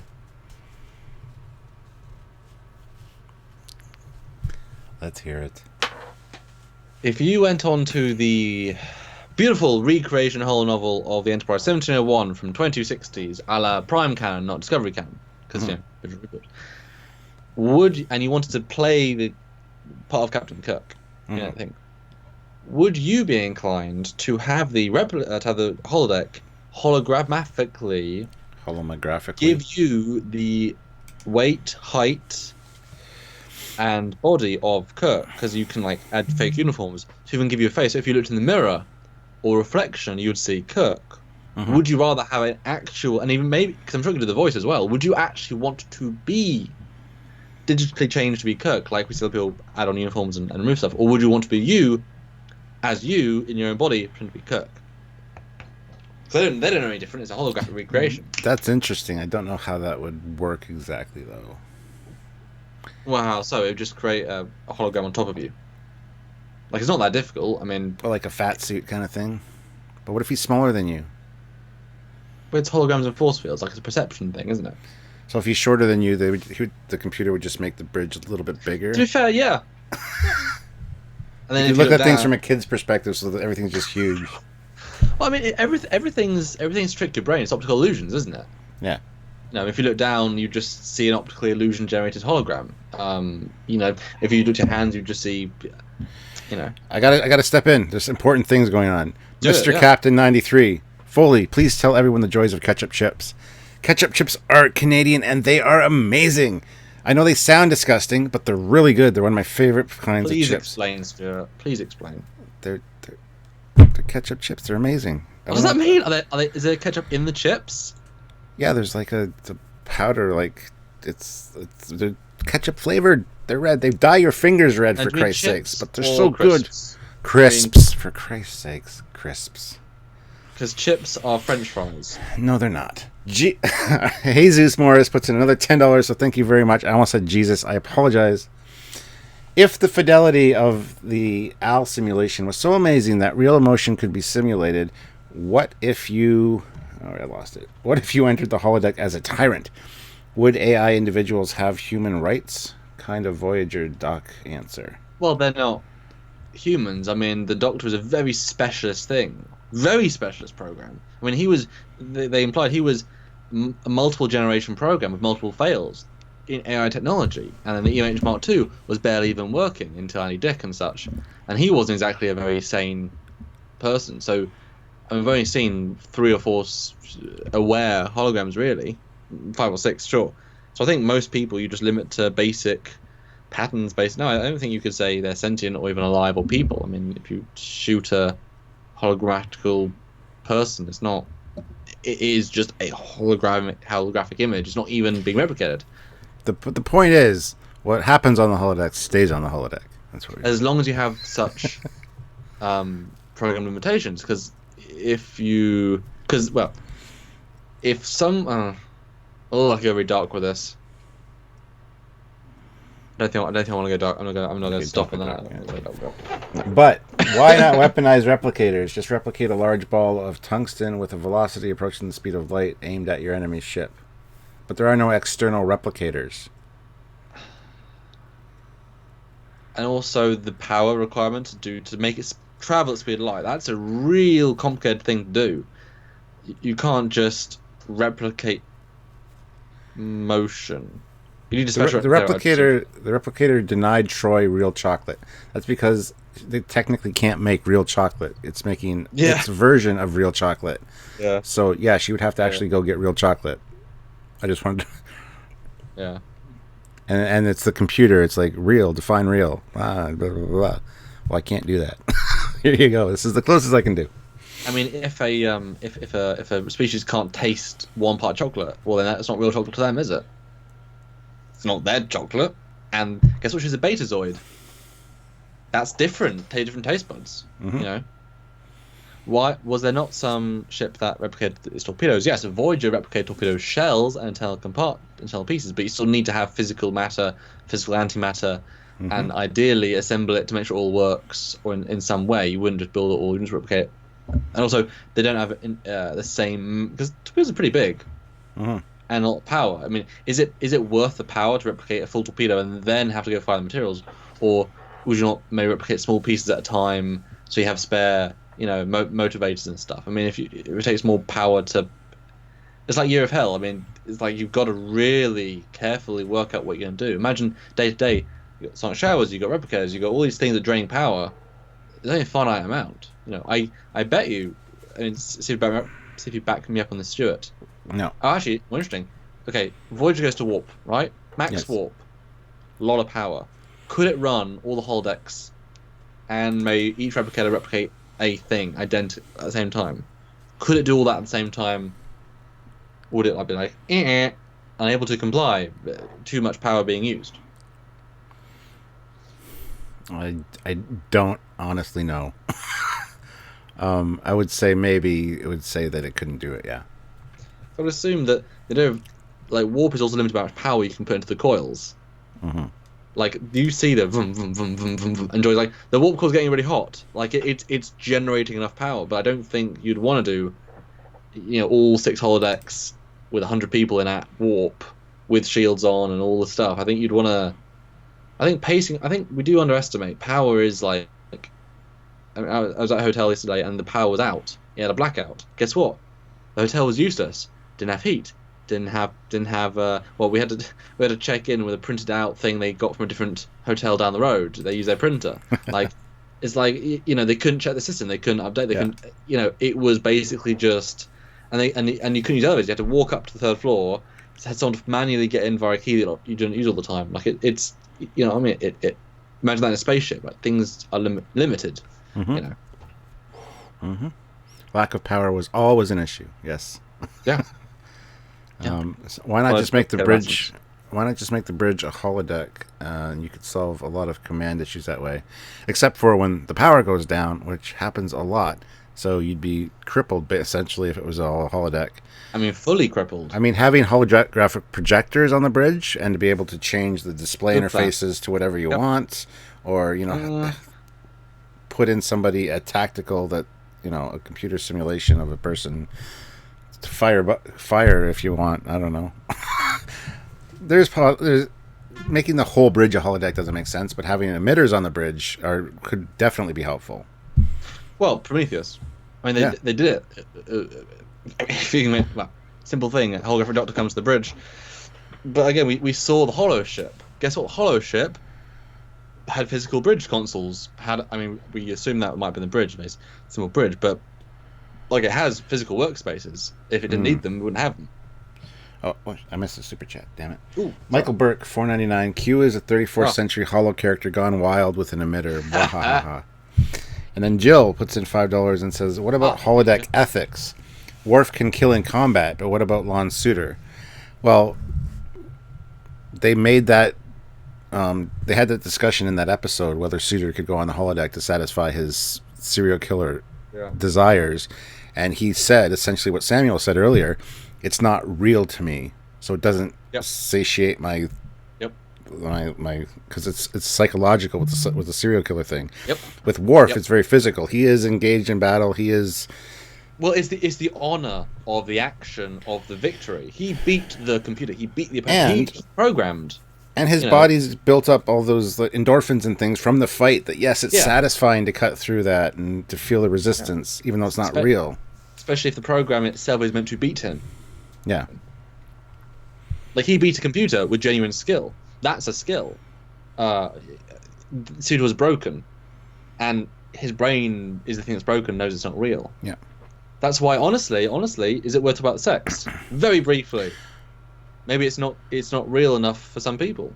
Let's hear it. If you went on to the beautiful recreation holo novel of the Enterprise 1701 from 2260s, a la Prime Canon, not Discovery Canon, because, and you wanted to play the part of Captain Kirk, thing, would you be inclined to have the holodeck holographically give you the weight, height, and body of Kirk? Because you can add fake uniforms to even give you a face. So if you looked in the mirror or reflection, you would see Kirk. Would you rather have an actual, and even maybe, because I'm sure you can do the voice as well, would you actually want to be digitally changed to be Kirk, like we see people add on uniforms and remove stuff, or would you want to be you, as you, in your own body, pretend to be Kirk? Because they don't know any different, it's a holographic recreation. That's interesting. I don't know how that would work exactly, though. Wow, so it would just create a hologram on top of you. It's not that difficult, I mean... Or like a fat suit kind of thing. But what if he's smaller than you? But it's holograms and force fields, it's a perception thing, isn't it? So if he's shorter than you, the computer would just make the bridge a little bit bigger. To be fair, yeah. And then you look at things from a kid's perspective, so that everything's just huge. Well, I mean, everything's tricked your brain. It's optical illusions, isn't it? Yeah. No, if you look down, you just see an optically illusion-generated hologram. If you look at your hands, you just see, I gotta step in. There's important things going on. Mr. Yeah. Captain 93, Foley, please tell everyone the joys of ketchup chips. Ketchup chips are Canadian, and they are amazing. I know they sound disgusting, but they're really good. They're one of my favorite kinds of chips. Please explain, Stuart. Please explain. They're ketchup chips. They're amazing. What does that mean? Is there ketchup in the chips? Yeah, there's like a powder, like they're ketchup flavored. They're red. They dye your fingers red, for Christ's sakes, but they're so crisps? good. Crisps, for Christ's sakes, crisps. Because chips are French fries. No, they're not. Jesus Morris puts in another $10, so thank you very much. I almost said Jesus. I apologize. If the fidelity of the AL simulation was so amazing that real emotion could be simulated, what if you... Oh, I lost it. What if you entered the holodeck as a tyrant? Would AI individuals have human rights? Kind of Voyager doc answer. Well, they're not humans. I mean, the Doctor is a very specialist thing. Very specialist program. I mean, they implied he was a multiple generation program with multiple fails in AI technology. And then the EMH Mark II was barely even working in Tiny Dick and such. And he wasn't exactly a very sane person. So I've only seen 3 or 4 aware holograms, really. 5 or 6, sure. So I think most people you just limit to basic patterns based. No, I don't think you could say they're sentient or even alive or people. I mean, if you shoot a holographical person, it's not. It is just a holographic image. It's not even being replicated. The point is, what happens on the holodeck stays on the holodeck. That's what. As long as you have such program limitations, because if some I could go very dark with this. I don't think I want to go dark. I'm not going to stop on that. Yeah. But why not weaponize replicators? Just replicate a large ball of tungsten with a velocity approaching the speed of light aimed at your enemy's ship. But there are no external replicators. And also the power requirement to make it travel at the speed of light. That's a real complicated thing to do. You can't just replicate motion. You need a special the replicator denied Troy real chocolate. That's because they technically can't make real chocolate. It's making its version of real chocolate. Yeah. So yeah, she would have to actually go get real chocolate. I just wanted to... Yeah. And it's the computer. It's like real, define real. Blah, blah, blah, blah. Well, I can't do that. Here you go. This is the closest I can do. I mean, if a species can't taste one part chocolate, well then that's not real chocolate to them, is it? It's not their chocolate. And guess what? She's a betazoid. That's different. Different taste buds. Mm-hmm. You know. Why was there not some ship that replicated its torpedoes? Yes, a Voyager replicated torpedo shells and internal pieces, but you still need to have physical matter, physical antimatter, and ideally assemble it to make sure it all works, or in some way. You wouldn't just build it all; you just replicate it. And also, they don't have the same, because torpedoes are pretty big and a lot of power. I mean, is it worth the power to replicate a full torpedo and then have to go find the materials, or would you not maybe replicate small pieces at a time so you have spare? Motivators and stuff. I mean, if it takes more power to... It's like Year of Hell. I mean, it's like you've got to really carefully work out what you're going to do. Imagine day to day, you've got sonic showers, you've got replicators, you've got all these things that drain power. There's only a finite amount. I bet you... I mean, see if you back me up on this, Stuart. No. Oh, actually, more interesting. Okay, Voyager goes to warp, right? Max warp. A lot of power. Could it run all the holodecks and maybe each replicator replicate a thing identical at the same time? Could it do all that at the same time? Would it be like unable to comply, too much power being used? I don't honestly know. I would say maybe it would say that it couldn't do it. Yeah. I would assume that they don't warp is also limited by how much power you can put into the coils. Mm-hmm. Like, you see the vroom, vroom, vroom, vroom, vroom, vroom, and Joy's like, the warp core's getting really hot. Like, it's generating enough power, but I don't think you'd want to do, all 6 holodecks with 100 people in at warp with shields on and all the stuff. I think you'd want to. I think pacing. I think we do underestimate. Power is like. I mean, I was at a hotel yesterday and the power was out. You had a blackout. Guess what? The hotel was useless. Didn't have heat. Didn't have. Well, we had to check in with a printed out thing they got from a different hotel down the road. They use their printer. Like, it's like, you know, they couldn't check the system. They couldn't update. They couldn't. You know, it was basically just. And you couldn't use elevators. You had to walk up to the third floor. Had someone to manually get in via a key that you don't use all the time. Like it's, you know, I mean, it imagine that in a spaceship. Like things are limited. Mm-hmm. You know. Mm-hmm. Lack of power was always an issue. Yes. Yeah. So why not just make the bridge? Why not just make the bridge a holodeck? And you could solve a lot of command issues that way, except for when the power goes down, which happens a lot. So you'd be crippled essentially if it was all a holodeck. I mean, fully crippled. I mean, having holographic projectors on the bridge and to be able to change the display interfaces to whatever you want, or you know, put in somebody a tactical that you know a computer simulation of a person to fire if you want. I don't know. there's making the whole bridge a holodeck doesn't make sense, but having emitters on the bridge could definitely be helpful. Well, Prometheus. I mean, they did it. If you can well, simple thing. A holographic doctor comes to the bridge. But again, we saw the Holo ship. Guess what? Holo ship had physical bridge consoles. I mean, we assume that might have been the bridge, base simple bridge, but like it has physical workspaces. If it didn't need them, we wouldn't have them. Oh, I missed the super chat. Damn it. Ooh, Michael Burke, $4.99. Q is a 34th century Holo character gone wild with an emitter. And then Jill puts in $5 and says, "What about holodeck ethics? Worf can kill in combat, but what about Lon Suter?" Well, they made that. They had that discussion in that episode whether Suter could go on the holodeck to satisfy his serial killer desires, and he said essentially what Samuel said earlier: "It's not real to me, so it doesn't satiate my because it's psychological with the serial killer thing." With Worf, it's very physical. He is engaged in battle. He is. Well, it's the honor of the action of the victory. He beat the computer. He beat the opponent. He's programmed. And his body's built up all those endorphins and things from the fight that, yes, it's satisfying to cut through that and to feel the resistance, even though it's not real. Especially if the program itself is meant to beat him. Yeah. Like, he beat a computer with genuine skill. That's a skill. Suda was broken. And his brain is the thing that's broken, knows it's not real. Yeah. That's why, honestly, is it worth about sex? Very briefly. Maybe it's not real enough for some people.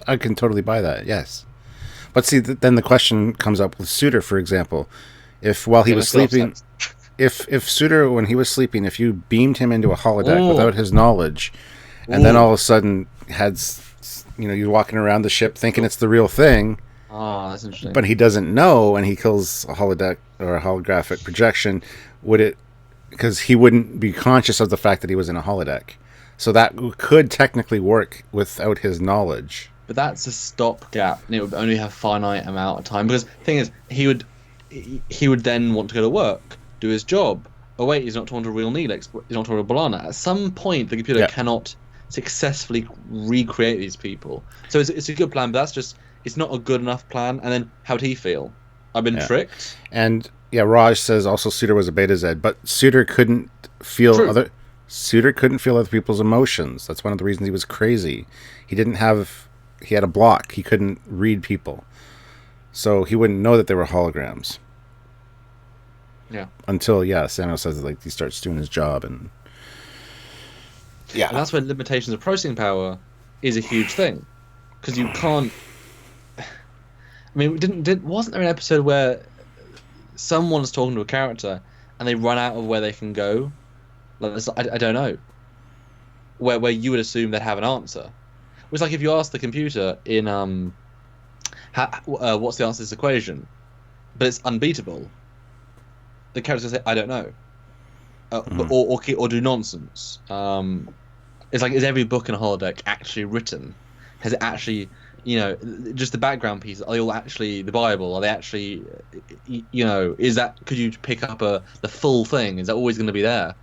I can totally buy that, yes. But see, then the question comes up with Suter, for example. If while he was sleeping... If Suter, when he was sleeping, if you beamed him into a holodeck without his knowledge, and then all of a sudden you're walking around the ship thinking it's the real thing. Oh, that's interesting. But he doesn't know, and he kills a holodeck or a holographic projection. Would it? Because he wouldn't be conscious of the fact that he was in a holodeck. So that could technically work without his knowledge. But that's a stopgap, and it would only have finite amount of time. Because the thing is, he would then want to go to work, do his job. Oh wait, he's not talking to a real Neelix. He's not talking to B'Elanna. At some point, the computer cannot successfully recreate these people. So it's a good plan, but that's just it's not a good enough plan. And then how would he feel? I've been tricked. And Raj says also Suter was a Beta Z, but Suter couldn't feel Suter couldn't feel other people's emotions. That's one of the reasons he was crazy. He had a block. He couldn't read people. So he wouldn't know that they were holograms. Yeah. Until Samuel says that he starts doing his job and and that's when limitations of processing power is a huge thing, because you can't. I mean, wasn't there an episode where someone's talking to a character and they run out of where they can go? Like, I don't know. Where you would assume they'd have an answer. It was like if you ask the computer in what's the answer to this equation, but it's unbeatable. The character's gonna say, I don't know, or do nonsense. It's like, is every book in a holodeck actually written? Has it actually, just the background pieces? Are they all actually the Bible? Are they actually, is that? Could you pick up the full thing? Is that always going to be there?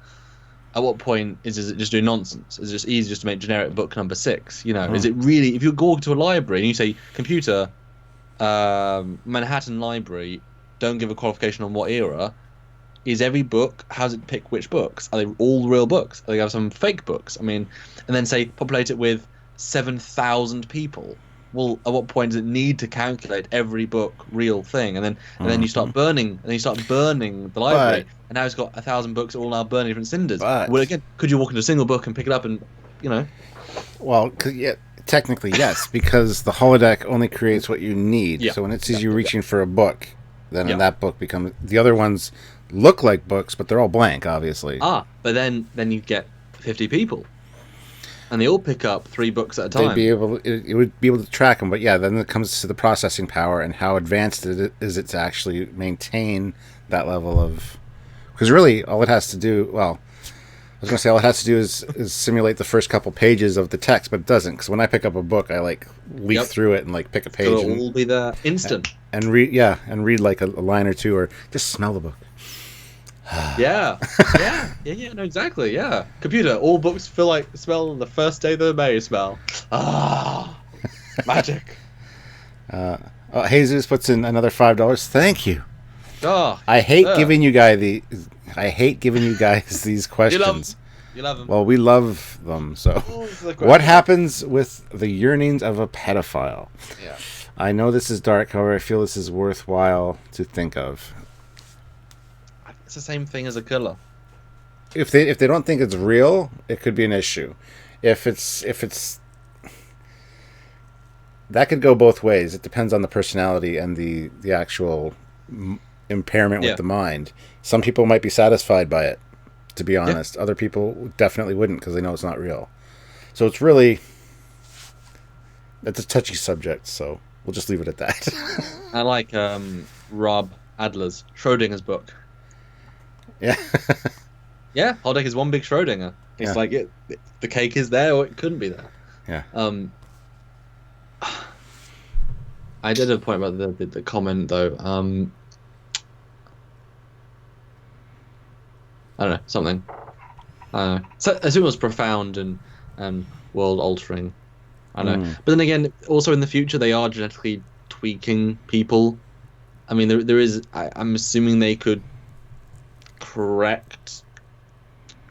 at what point is it just doing nonsense? Is it just easy just to make generic book number 6? You know, is it really, if you go to a library and you say computer, Manhattan Library, don't give a qualification on what era, is every book, how does it pick which books? Are they all real books? Are they have some fake books? I mean, and then say populate it with 7,000 people. Well, at what point does it need to calculate every book real thing? And then you start burning, the library, and now it's got 1,000 books all now burning different cinders. Well, again, could you walk into a single book and pick it up and, you know? Well, yeah, technically yes, because the holodeck only creates what you need. Yeah. So when it sees you reaching for a book, then that book becomes, the other ones look like books, but they're all blank, obviously. But then you get 50 people. And they all pick up 3 books at a time. It would be able to track them, but yeah, then it comes to the processing power and how advanced it is to actually maintain that level of. Because really, all it has to do, all it has to do is simulate the first couple pages of the text, but it doesn't. Because when I pick up a book, I leaf through it and pick a page. It'll all be there instant. And read like a line or two, or just smell the book. Yeah, no, exactly, yeah. Computer, all books smell the first day they may smell. Magic. Jesus puts in another $5. Thank you. I hate giving you guys these questions. You love them. Well, we love them. So, what happens with the yearnings of a pedophile? Yeah. I know this is dark, however, I feel this is worthwhile to think of. It's the same thing as a killer. If they don't think it's real, it could be an issue. If it's that could go both ways. It depends on the personality and the actual impairment with the mind. Some people might be satisfied by it, to be honest. Other people definitely wouldn't because they know it's not real. So it's really, it's a touchy subject. So we'll just leave it at that. I like Rob Adler's Schrodinger's book. Yeah. Yeah, Holodeck is one big Schrodinger. It's the cake is there or it couldn't be there. Yeah. I did a point about the comment though. I don't know, something. I don't know. So I assume it was profound and world altering. I don't know. But then again, also in the future they are genetically tweaking people. I mean there is I'm assuming they could correct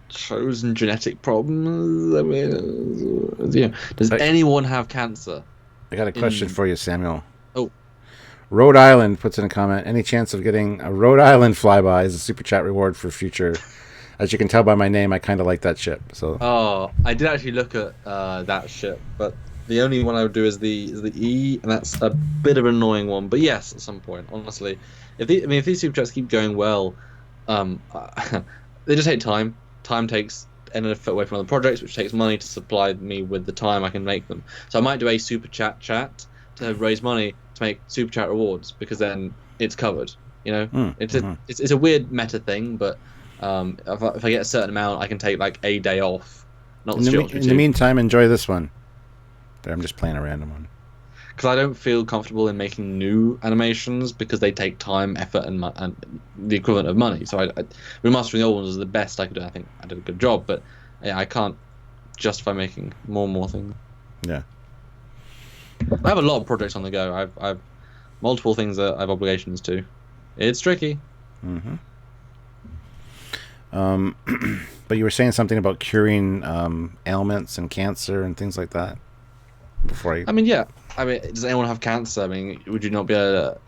chosen genetic problems. I mean, does anyone have cancer? I got a question for you, Samuel. Oh. Rhode Island puts in a comment. Any chance of getting a Rhode Island flyby as a super chat reward for future? As you can tell by my name, I kind of like that ship. So. I did actually look at that ship, but the only one I would do is the E, and that's a bit of an annoying one. But yes, at some point, honestly, if these super chats keep going well. They just take time. Time takes effort away from other projects, which takes money to supply me with the time I can make them. So I might do a super chat to raise money to make super chat rewards, because then it's covered. You know, it's a weird meta thing, but if I get a certain amount, I can take a day off. Not in the meantime, enjoy this one. I'm just playing a random one. Because I don't feel comfortable in making new animations because they take time, effort, and the equivalent of money. So remastering the old ones is the best I could do. I think I did a good job, but I can't justify making more and more things. Yeah. I have a lot of projects on the go. I've multiple things that I have obligations to. It's tricky. Mm-hmm. But you were saying something about curing ailments and cancer and things like that. Does anyone have cancer? I mean, would you not be able to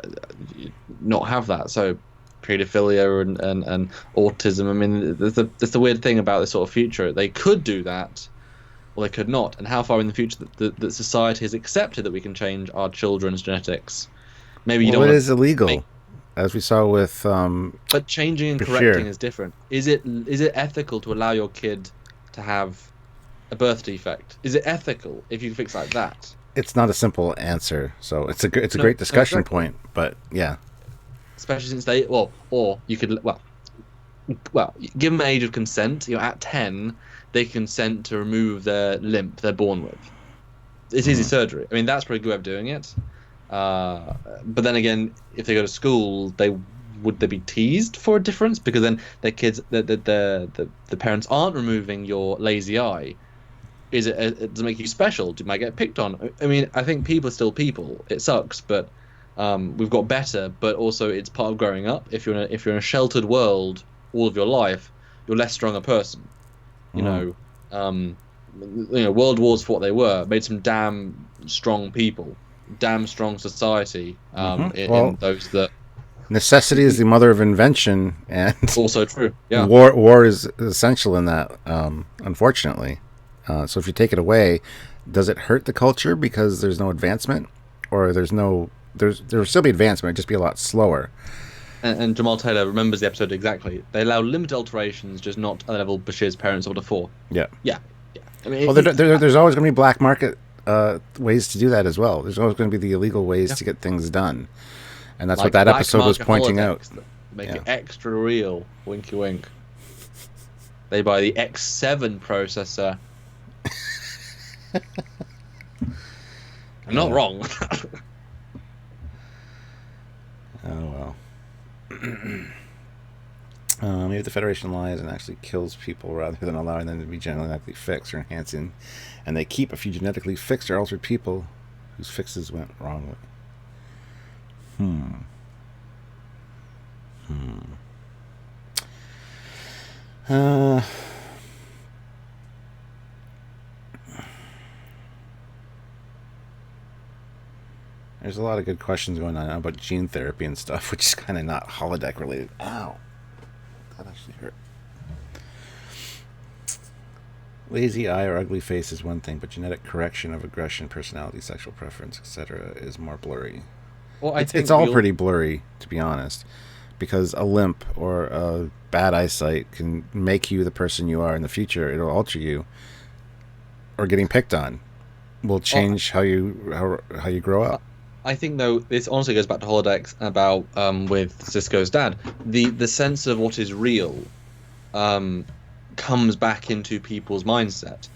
not have that? So, pedophilia and autism. I mean, there's the weird thing about this sort of future. They could do that, or they could not. And how far in the future that society has accepted that we can change our children's genetics? Maybe you don't. It is illegal, as we saw with. But changing and correcting is different. Is it ethical to allow your kid to have a birth defect? Is it ethical if you fix like that? It's not a simple answer, so it's a great discussion point. But yeah, especially since or you could give them an age of consent. At 10, they consent to remove their limp they're born with. It's easy surgery. That's probably a good way of doing it. But then again, if they go to school, they would they be teased for a difference? Because then their kids, the parents aren't removing your lazy eye. Does it make you special? Do you might get picked on? I mean, I think people are still people. It sucks, but we've got better. But also, it's part of growing up. If you're in a sheltered world all of your life, you're less strong a person. You know, world wars for what they were made some damn strong people, damn strong society. In those that necessity is the mother of invention, and also true. Yeah, war is essential in that. Unfortunately. So if you take it away, does it hurt the culture because there's no advancement, or there will still be advancement, it'd just be a lot slower. And Jamal Taylor remembers the episode exactly. They allow limited alterations, just not at the level Bashir's parents able to for. Yeah. I mean, well, there's always going to be black market ways to do that as well. There's always going to be the illegal ways to get things done, and that's what that episode was pointing out. Make it extra real. Winky wink. They buy the X7 processor. I'm not wrong. Oh well. Maybe the Federation lies and actually kills people rather than allowing them to be genetically fixed or enhancing, and they keep a few genetically fixed or altered people whose fixes went wrongly. There's a lot of good questions going on about gene therapy and stuff, which is kind of not holodeck related. Ow. That actually hurt. Lazy eye or ugly face is one thing, but genetic correction of aggression, personality, sexual preference, etc. is more blurry. Well, it's all pretty blurry, to be honest, because a limp or a bad eyesight can make you the person you are in the future. It'll alter you, or getting picked on will change how you grow up. I think, though, this honestly goes back to holodecks about with Cisco's dad. The sense of what is real comes back into people's mindset.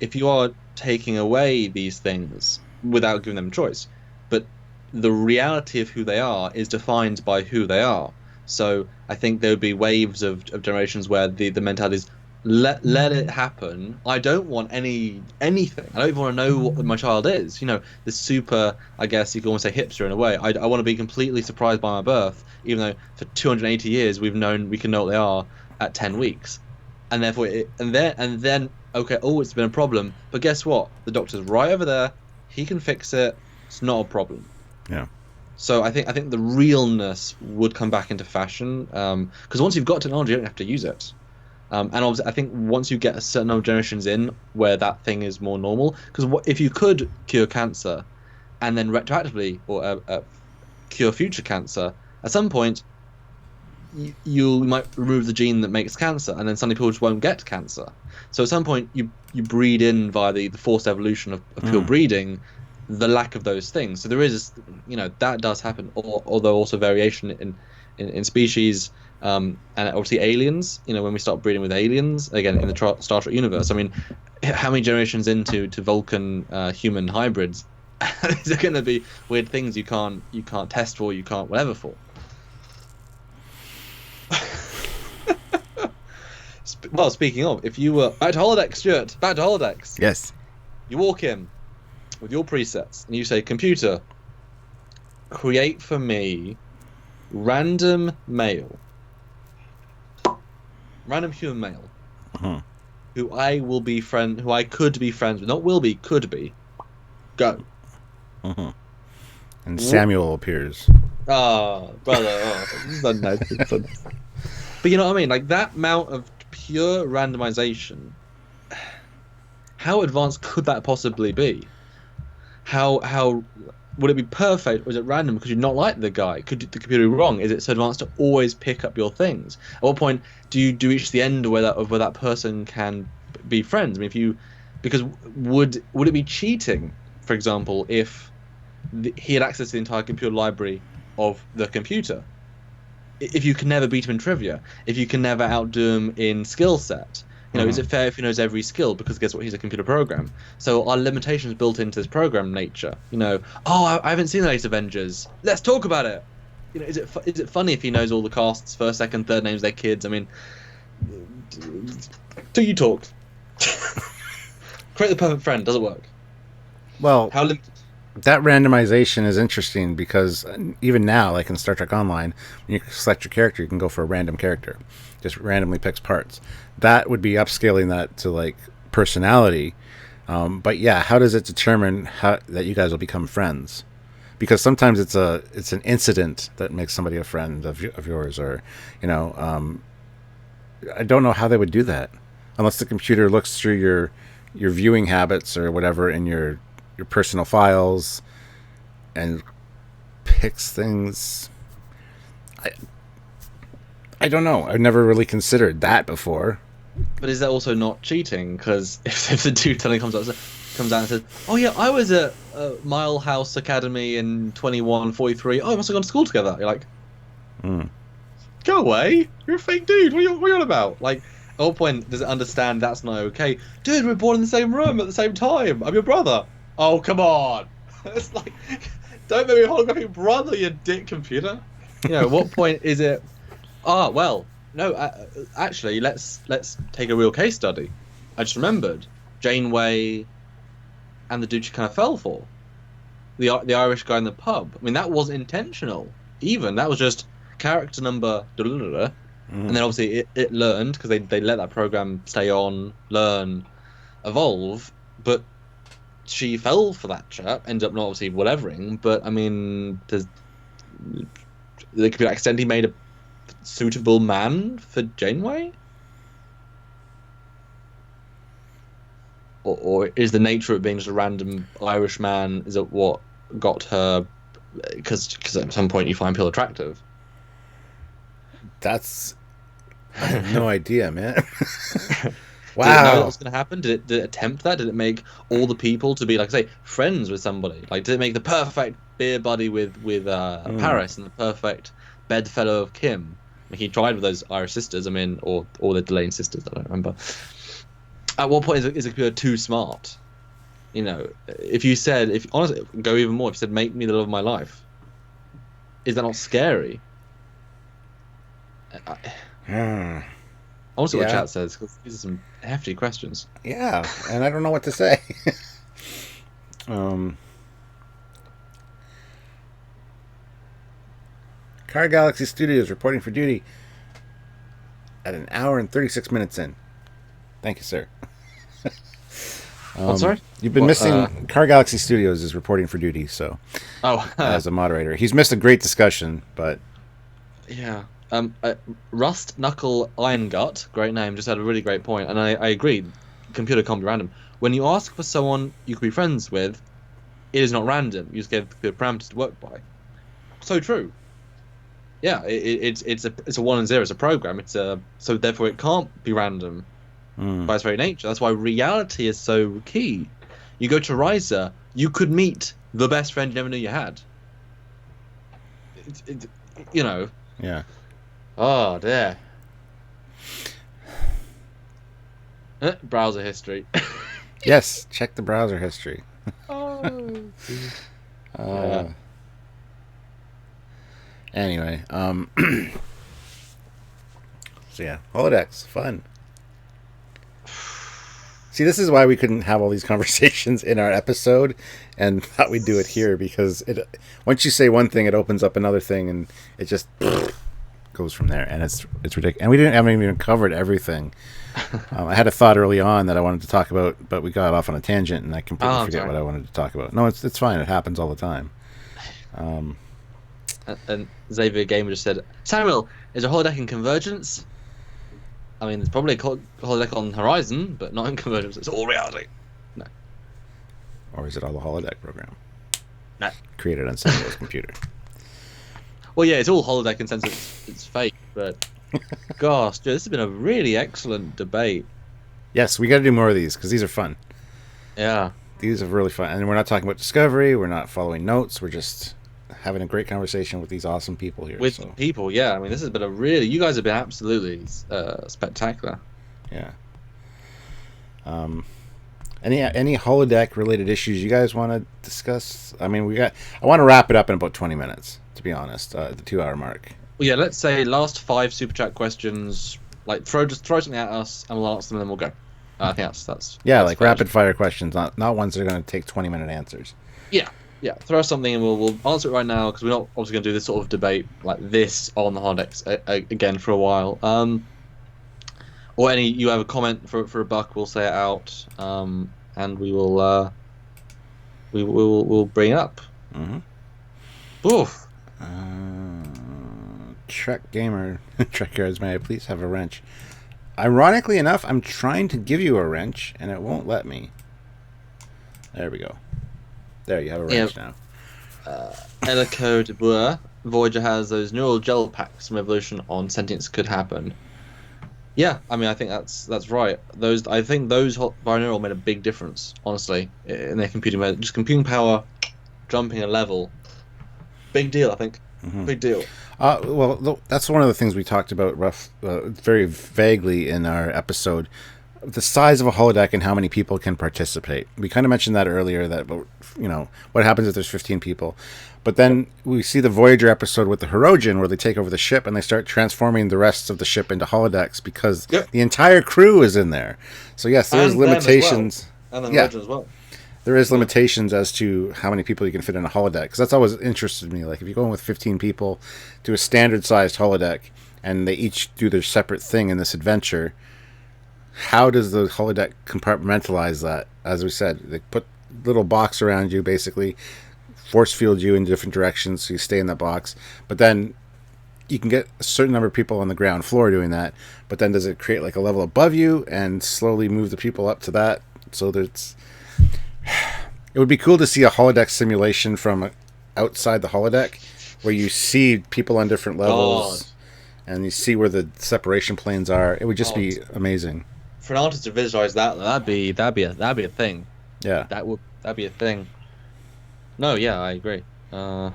If you are taking away these things without giving them a choice, but the reality of who they are is defined by who they are. So I think there would be waves of generations where the mentality is let it happen. I don't want anything. I don't even want to know what my child is. You know, the super, I guess you could almost say hipster in a way. I want to be completely surprised by my birth, even though for 280 years we can know what they are at 10 weeks, and therefore and then okay, it's been a problem. But guess what? The doctor's right over there. He can fix it. It's not a problem. Yeah. So I think the realness would come back into fashion, because once you've got technology, you don't have to use it. And obviously, I think once you get a certain number of generations in where that thing is more normal, because if you could cure cancer and then retroactively or cure future cancer, at some point you might remove the gene that makes cancer, and then suddenly people just won't get cancer. So at some point you breed in via the forced evolution of pure breeding the lack of those things. So there is, that does happen, although also variation in species. And obviously aliens, when we start breeding with aliens, again, in the Star Trek universe, I mean, how many generations into Vulcan human hybrids, these are going to be weird things you can't test for, you can't whatever for. Well, speaking of, if you were... Back to Holodeck, Stuart, back to Holodecks. Yes. You walk in with your presets, and you say, computer, create for me random male. Random human male, who I could be friends with, not will be, could be. Go. And Samuel appears. Oh, brother. But you know what I mean? Like that amount of pure randomization. How advanced could that possibly be? How would it be perfect, or is it random because you not like the guy? Could the computer be wrong? Is it so advanced to always pick up your things? At what point do you reach the end where that person can be friends? I mean, because would it be cheating, for example, if he had access to the entire computer library of the computer? If you can never beat him in trivia, if you can never outdo him in skill set, is it fair if he knows every skill? Because guess what? He's a computer program. So our limitations built into this program nature. I haven't seen the latest Avengers. Let's talk about it. is it funny if he knows all the cast's first, second, third names of their kids? I mean, do you talk? Create the perfect friend. Does it work? Well, How limited? that randomization is interesting because even now, like in Star Trek Online, when you select your character, you can go for a random character, just randomly picks parts. That would be upscaling that to like personality. But yeah, how does it determine that you guys will become friends? Because sometimes it's an incident that makes somebody a friend of yours, or I don't know how they would do that unless the computer looks through your viewing habits or whatever in your personal files and picks things. I don't know. I've never really considered that before. But is that also not cheating? Because if the dude suddenly comes out and says, "Oh yeah, I was at Mile House Academy in 2143. Oh, I must have gone to school together." You're like, go away. You're a fake dude. What are you on about? Like, at what point does it understand that's not okay? Dude, we're born in the same room at the same time. I'm your brother. Oh, come on. It's like, don't make me a holographic brother, you dick computer. At what point is it? Well, no. Actually, let's take a real case study. I just remembered Janeway and the dude she kind of fell for, the Irish guy in the pub. I mean, that wasn't intentional. Even that was just character number. And then obviously it learned because they let that program stay on, learn, evolve, but. She fell for that chap, ended up not obviously whatevering, but I mean, there could be accidentally made a suitable man for Janeway? Or is the nature of being just a random Irish man, is it what got her, because at some point you find people attractive? I have no idea, man. Wow. Did it know that was going to happen? Did it attempt that? Did it make all the people to be, like, say, friends with somebody? Like, did it make the perfect beer buddy with Paris and the perfect bedfellow of Kim? I mean, he tried with those Irish sisters, I mean, or the Delaney sisters, I don't remember. At what point is a computer too smart? If you said, honestly, go even more, if you said, make me the love of my life, is that not scary? I want to see what the chat says, because these are some hefty questions. Yeah, and I don't know what to say. Car Galaxy Studios reporting for duty at an hour and 36 minutes in. Thank you, sir. I'm sorry? You've been missing... Car Galaxy Studios is reporting for duty, so... as a moderator. He's missed a great discussion, but... Yeah. Rust Knuckle Iron Gut, great name, just had a really great point, and I agree. Computer can't be random. When you ask for someone you could be friends with, it is not random. You just give the parameters to work by. So true. Yeah, it's a 1 and 0. It's a program. So therefore it can't be random by its very nature. That's why reality is so key. You go to Riser, you could meet the best friend you never knew you had. Yeah. Oh, dear. Browser history. Yes, check the browser history. Yeah. Anyway, so yeah, Holodecks, fun. See, this is why we couldn't have all these conversations in our episode, and thought we'd do it here, because once you say one thing, it opens up another thing, and it just goes from there, and it's ridiculous. And we haven't even covered everything. I had a thought early on that I wanted to talk about, but we got off on a tangent, and I completely forget what I wanted to talk about. No, it's fine. It happens all the time. And Xavier Gamer just said, Samuel, is a holodeck in Convergence? I mean, there's probably a holodeck on Horizon, but not in Convergence. It's all reality. No. Or is it all a holodeck program? No. Created on Samuel's computer. Well, yeah, it's all holodeck in the sense that it's fake, but gosh, dude, this has been a really excellent debate. Yes, we got to do more of these, because these are fun. Yeah. These are really fun. And we're not talking about Discovery, we're not following notes, we're just having a great conversation with these awesome people here. People, yeah. I mean, this has been you guys have been absolutely spectacular. Yeah. Any holodeck related issues you guys want to discuss? I mean, I want to wrap it up in about 20 minutes. to be honest, at the 2 hour mark. Well, yeah, let's say last 5 super chat questions. Like throw something at us, and we'll answer them, and then we'll go. I think that's like fair. rapid fire questions, not ones that are going to take 20-minute answers. Yeah. Throw us something, and we'll answer it right now, because we're not obviously going to do this sort of debate like this on the Holodecks again for a while. Or you have a comment for a buck, we'll say it out, and we'll bring it up. Mm-hmm. Oof. Trek Gamer, Trekyards, may I please have a wrench? Ironically enough, I'm trying to give you a wrench, and it won't let me. There we go. There, you have a wrench now. Elico de Boer, Voyager has those neural gel packs from Evolution on sentience could happen. Yeah, I mean, I think that's right. I think those binaural made a big difference, honestly, in their computing. Just computing power, jumping a level, big deal. I think, big deal. Well, that's one of the things we talked about very vaguely in our episode. The size of a holodeck and how many people can participate. We kind of mentioned that earlier, that, what happens if there's 15 people. But then we see the Voyager episode with the Hirogen, where they take over the ship and they start transforming the rest of the ship into holodecks because the entire crew is in there. So yes, there's limitations. And the Hirogen as well. There is limitations as to how many people you can fit in a holodeck, because that's always interested me. Like, if you go in with 15 people to a standard-sized holodeck, and they each do their separate thing in this adventure, how does the holodeck compartmentalize that? As we said, they put a little box around you, basically, force field you in different directions, so you stay in that box. But then you can get a certain number of people on the ground floor doing that, but then does it create like a level above you and slowly move the people up to that? So there's... It would be cool to see a holodeck simulation from outside the holodeck, where you see people on different levels, and you see where the separation planes are. It would just be amazing. For an artist to visualize that'd be a thing. Yeah, that'd be a thing. No, yeah, I agree. Yeah,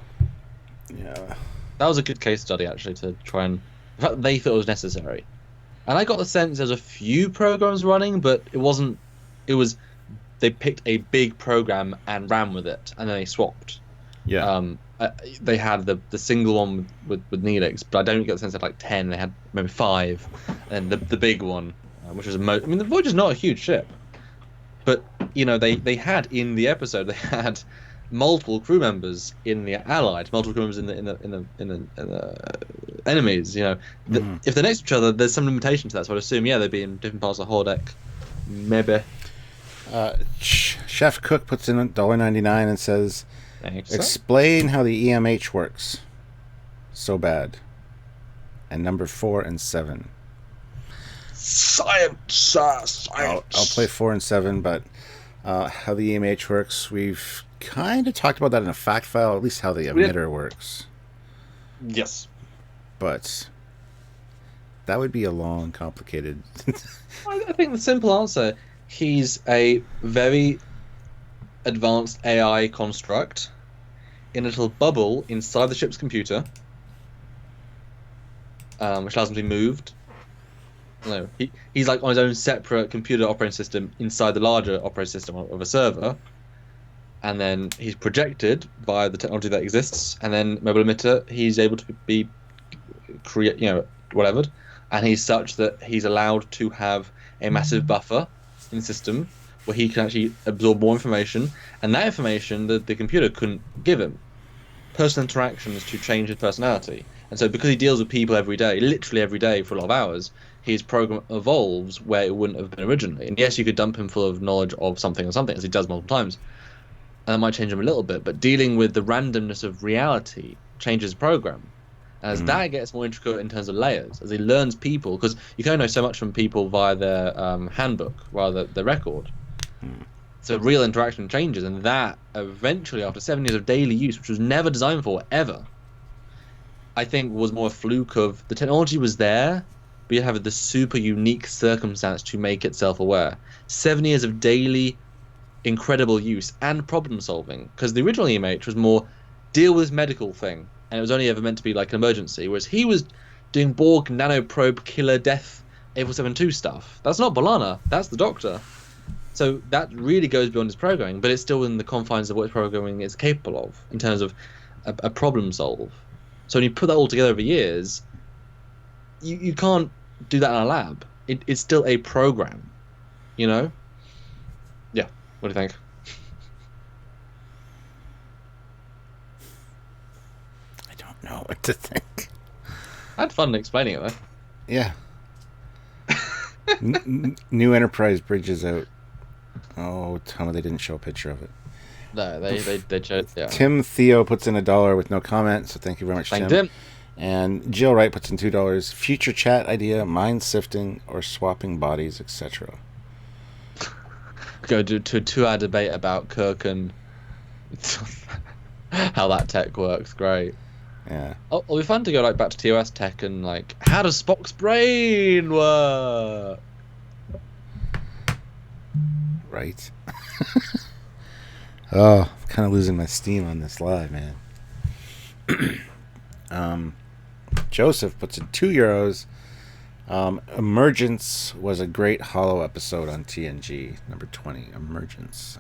that was a good case study, actually, to try and... In fact, they thought it was necessary, and I got the sense there's a few programs running, but it wasn't. It was. They picked a big program and ran with it, and then they swapped. Yeah. They had the single one with Neelix, but I don't get the sense they had like 10. They had maybe 5, and the big one, which was I mean, the Voyager's not a huge ship, but they had in the episode, they had multiple crew members in the Allied, multiple crew members in the enemies. If they're next to each other, there's some limitation to that. So I'd assume they'd be in different parts of the holodeck, maybe. Chef Cook puts in $1.99 and says, explain how the EMH works. So bad. And number 4 and 7. Science. I'll play 4 and 7, but how the EMH works, we've kind of talked about that in a fact file, at least how the emitter works. Yes. But that would be a long, complicated... I think the simple answer... He's a very advanced AI construct in a little bubble inside the ship's computer, which allows him to be moved. No, he's like on his own separate computer operating system inside the larger operating system of a server, and then he's projected by the technology that exists, and then mobile emitter, he's able to be whatever, and he's such that he's allowed to have a massive buffer in the system where he can actually absorb more information, and that information the computer couldn't give him. Personal interactions to change his personality. And so because he deals with people every day, literally every day for a lot of hours, his program evolves where it wouldn't have been originally. And yes, you could dump him full of knowledge of something or something, as he does multiple times, and that might change him a little bit, but dealing with the randomness of reality changes the program. As that gets more intricate in terms of layers, as he learns people, because you can only know so much from people via their handbook, rather their record. So real interaction changes, and that eventually, after 7 years of daily use, which was never designed for ever, I think was more a fluke of the technology was there, but you have the super unique circumstance to make it self-aware. 7 years of daily, incredible use and problem solving, because the original EMH was more deal with this medical thing. And it was only ever meant to be like an emergency, whereas he was doing Borg nanoprobe killer death 8472 stuff. That's not B'Elanna, that's the Doctor. So that really goes beyond his programming, but it's still in the confines of what his programming is capable of in terms of a problem solve. So when you put that all together over years, you can't do that in a lab. It's still a program, you know? Yeah. What do you think? I don't know what to think. I had fun explaining it though. Yeah. New Enterprise bridges out. Oh, tell me they didn't show a picture of it. No, they chose. Yeah. Tim Theo puts in $1 with no comment, so thank you very much, Thank Tim. Tim. And Jill Wright puts in $2. Future chat idea: mind sifting or swapping bodies, etc. Go to 2-hour debate about Kirk and how that tech works. Great. Yeah. Oh, it'll be fun to go like back to TOS tech and like, how does Spock's brain work? Right. Oh, I'm kind of losing my steam on this live, man. Joseph puts in €2. Emergence was a great Holo episode on TNG. Number 20. Emergence.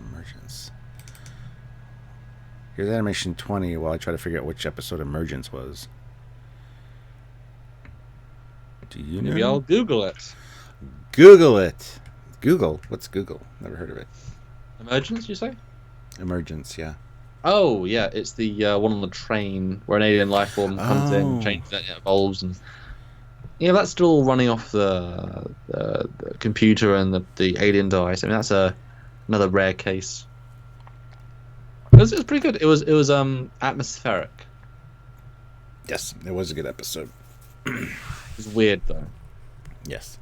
Here's animation 20 while I try to figure out which episode Emergence was. Do you know? Maybe I'll Google it. Google it. Google? What's Google? Never heard of it. Emergence, you say? Emergence, yeah. Oh, yeah, it's the one on the train where an alien life form comes in, changes it, evolves, and yeah, that's still running off the computer and the alien dies. I mean, that's another rare case. It was pretty good. It was atmospheric. Yes, it was a good episode. It's weird though. Yes.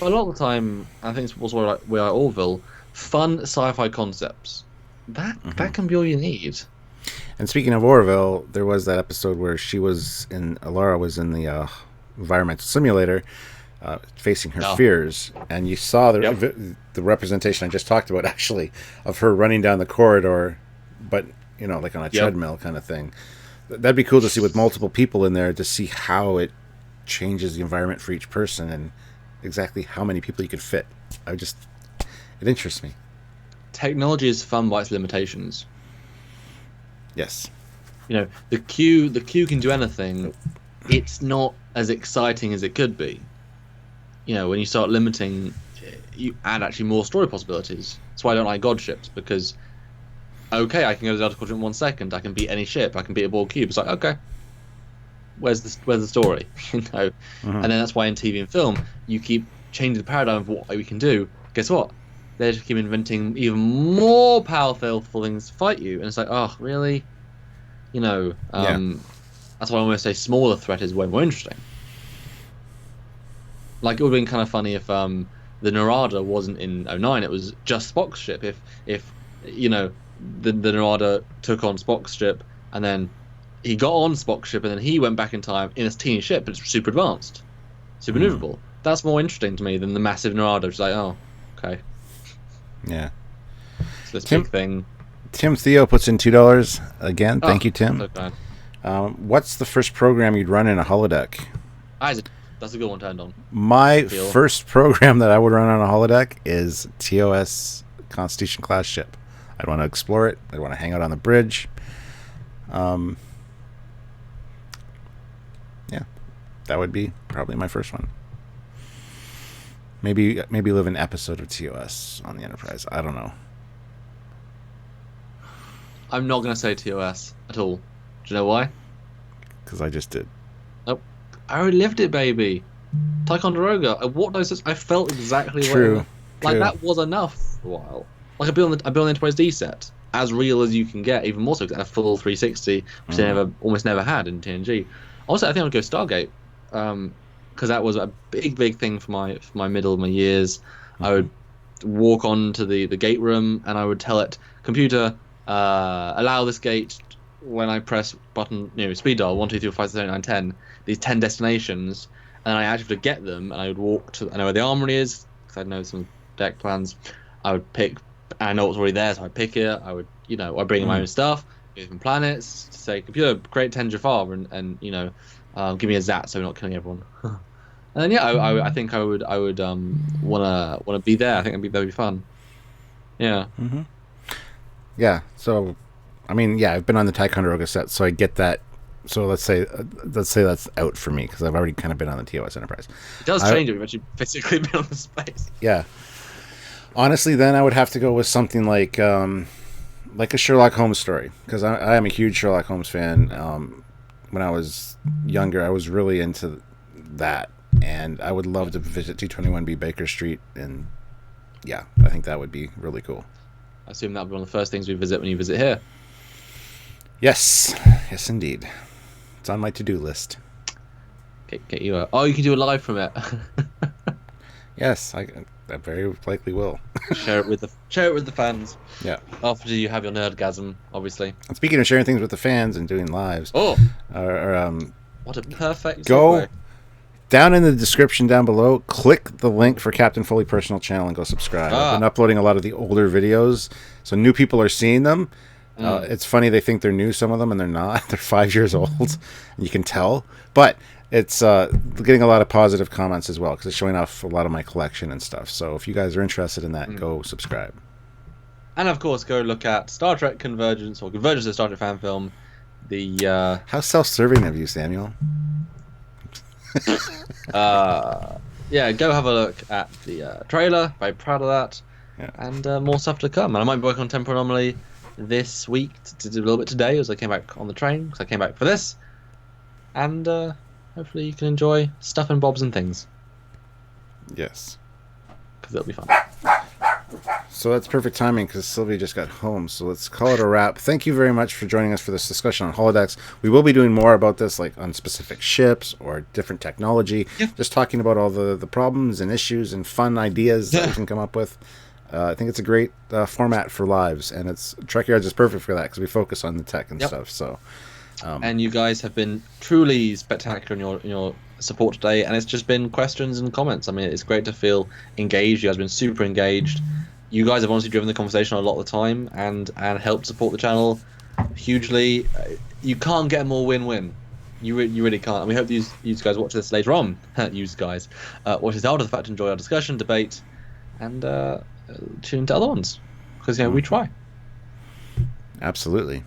But a lot of the time, I think it's also like we are Orville, fun sci-fi concepts. That can be all you need. And speaking of Orville, there was that episode where Alara was in the environmental simulator, facing her fears, and you saw the representation I just talked about, actually, of her running down the corridor, but like on a treadmill kind of thing. That'd be cool to see with multiple people in there, to see how it changes the environment for each person and exactly how many people you could fit. It interests me. Technology is fun by its limitations. Yes. The Q can do anything. It's not as exciting as it could be. When you start limiting, you add actually more story possibilities. That's why I don't like God ships, because okay, I can go to the Delta Quadrant in 1 second. I can beat any ship. I can beat a Borg cube. It's like, okay, where's the story? And then that's why in TV and film you keep changing the paradigm of what we can do. Guess what? They just keep inventing even more powerful things to fight you, and it's like, oh, really? That's why I almost say smaller threat is way more interesting. Like, it would have been kind of funny if the Narada wasn't in 09, it was just Spock's ship. If the Narada took on Spock's ship, and then he got on Spock's ship, and then he went back in time in a teeny ship, but it's super advanced, super maneuverable. That's more interesting to me than the massive Narada, which is like, oh, okay. Yeah. So this big thing. Tim Theo puts in $2 again. Thank you, Tim. So kind. What's the first program you'd run in a holodeck? Isaac, that's a good one turned on. My first program that I would run on a holodeck is TOS Constitution class ship. I'd want to explore it. I'd want to hang out on the bridge. Yeah, that would be probably my first one. Maybe live an episode of TOS on the Enterprise. I don't know. I'm not going to say TOS at all. Do you know why? Because I just did. Nope. I already lived it, baby. Ticonderoga. I walked those. I felt exactly True. Like that was enough for a while. Like I've been on the Enterprise D set, as real as you can get. Even more so, because I had a full 360, which I almost never had in TNG. Also, I think I would go Stargate. Because that was a big thing for my middle of my years. I would walk on to the gate room, and I would tell it, computer, allow this gate when I press button, speed dial 1 2 3 4 5 6 7 8 9 10. These 10 destinations, and I actually would get them, and I would walk to. I know where the armory is because I know some deck plans. I would pick. I know what's already there, so I pick it. I would, I bring in my own stuff, different planets. To say, computer, create 10 Jafar, and give me a Zat so we're not killing everyone. And then I think I would wanna be there. I think that'd be fun. Yeah. Yeah. So, I've been on the Ticonderoga set, so I get that So let's say that's out for me because I've already kind of been on the TOS Enterprise. It does change it. We've actually physically been on the space. Yeah. Honestly, then I would have to go with something like a Sherlock Holmes story, because I am a huge Sherlock Holmes fan. When I was younger, I was really into that, and I would love to visit 221B Baker Street, and yeah, I think that would be really cool. I assume that would be one of the first things we visit when you visit here. Yes, indeed. It's on my to-do list. Get you a... Oh, you can do a live from it. Yes, I very likely will. share it with the fans. Yeah. After you have your nerdgasm, obviously. And speaking of sharing things with the fans and doing lives, what a perfect go segue. Down in the description down below, click the link for Captain Foley personal channel and go subscribe. I've been uploading a lot of the older videos, so new people are seeing them. It's funny, they think they're new, some of them, and they're not. They're 5 years old, and you can tell. But it's getting a lot of positive comments as well, because it's showing off a lot of my collection and stuff. So if you guys are interested in that, go subscribe. And of course, go look at Star Trek Convergence, or Convergence, the Star Trek fan film. How self-serving of you, Samuel. Yeah, go have a look at the trailer. Very proud of that. Yeah. And more stuff to come. And I might be working on Temporal Anomaly this week to do a little bit today, as I came back on the train, because I came back for this. And hopefully you can enjoy stuff and bobs and things. Yes. Because it'll be fun. So that's perfect timing, because Sylvia just got home. So let's call it a wrap. Thank you very much for joining us for this discussion on holodecks. We will be doing more about this, like on specific ships or different technology. Yeah. Just talking about all the problems and issues and fun ideas that we can come up with. I think it's a great format for lives, and Trekyards is perfect for that, because we focus on the tech and stuff. So, and you guys have been truly spectacular in your support today, and it's just been questions and comments. I mean, it's great to feel engaged. You guys have been super engaged. You guys have honestly driven the conversation a lot of the time, and helped support the channel hugely. You can't get a more win-win. You really can't. And we hope you guys watch this later on. You guys watch this after the fact, enjoy our discussion, debate, and tune into other ones, because we try. Absolutely.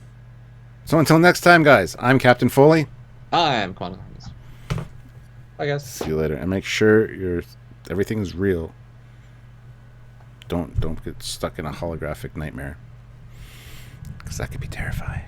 So until next time, guys, I'm Captain Foley. I am Commander. Bye, guys. See you later, and make sure everything's real. Don't get stuck in a holographic nightmare, because that could be terrifying.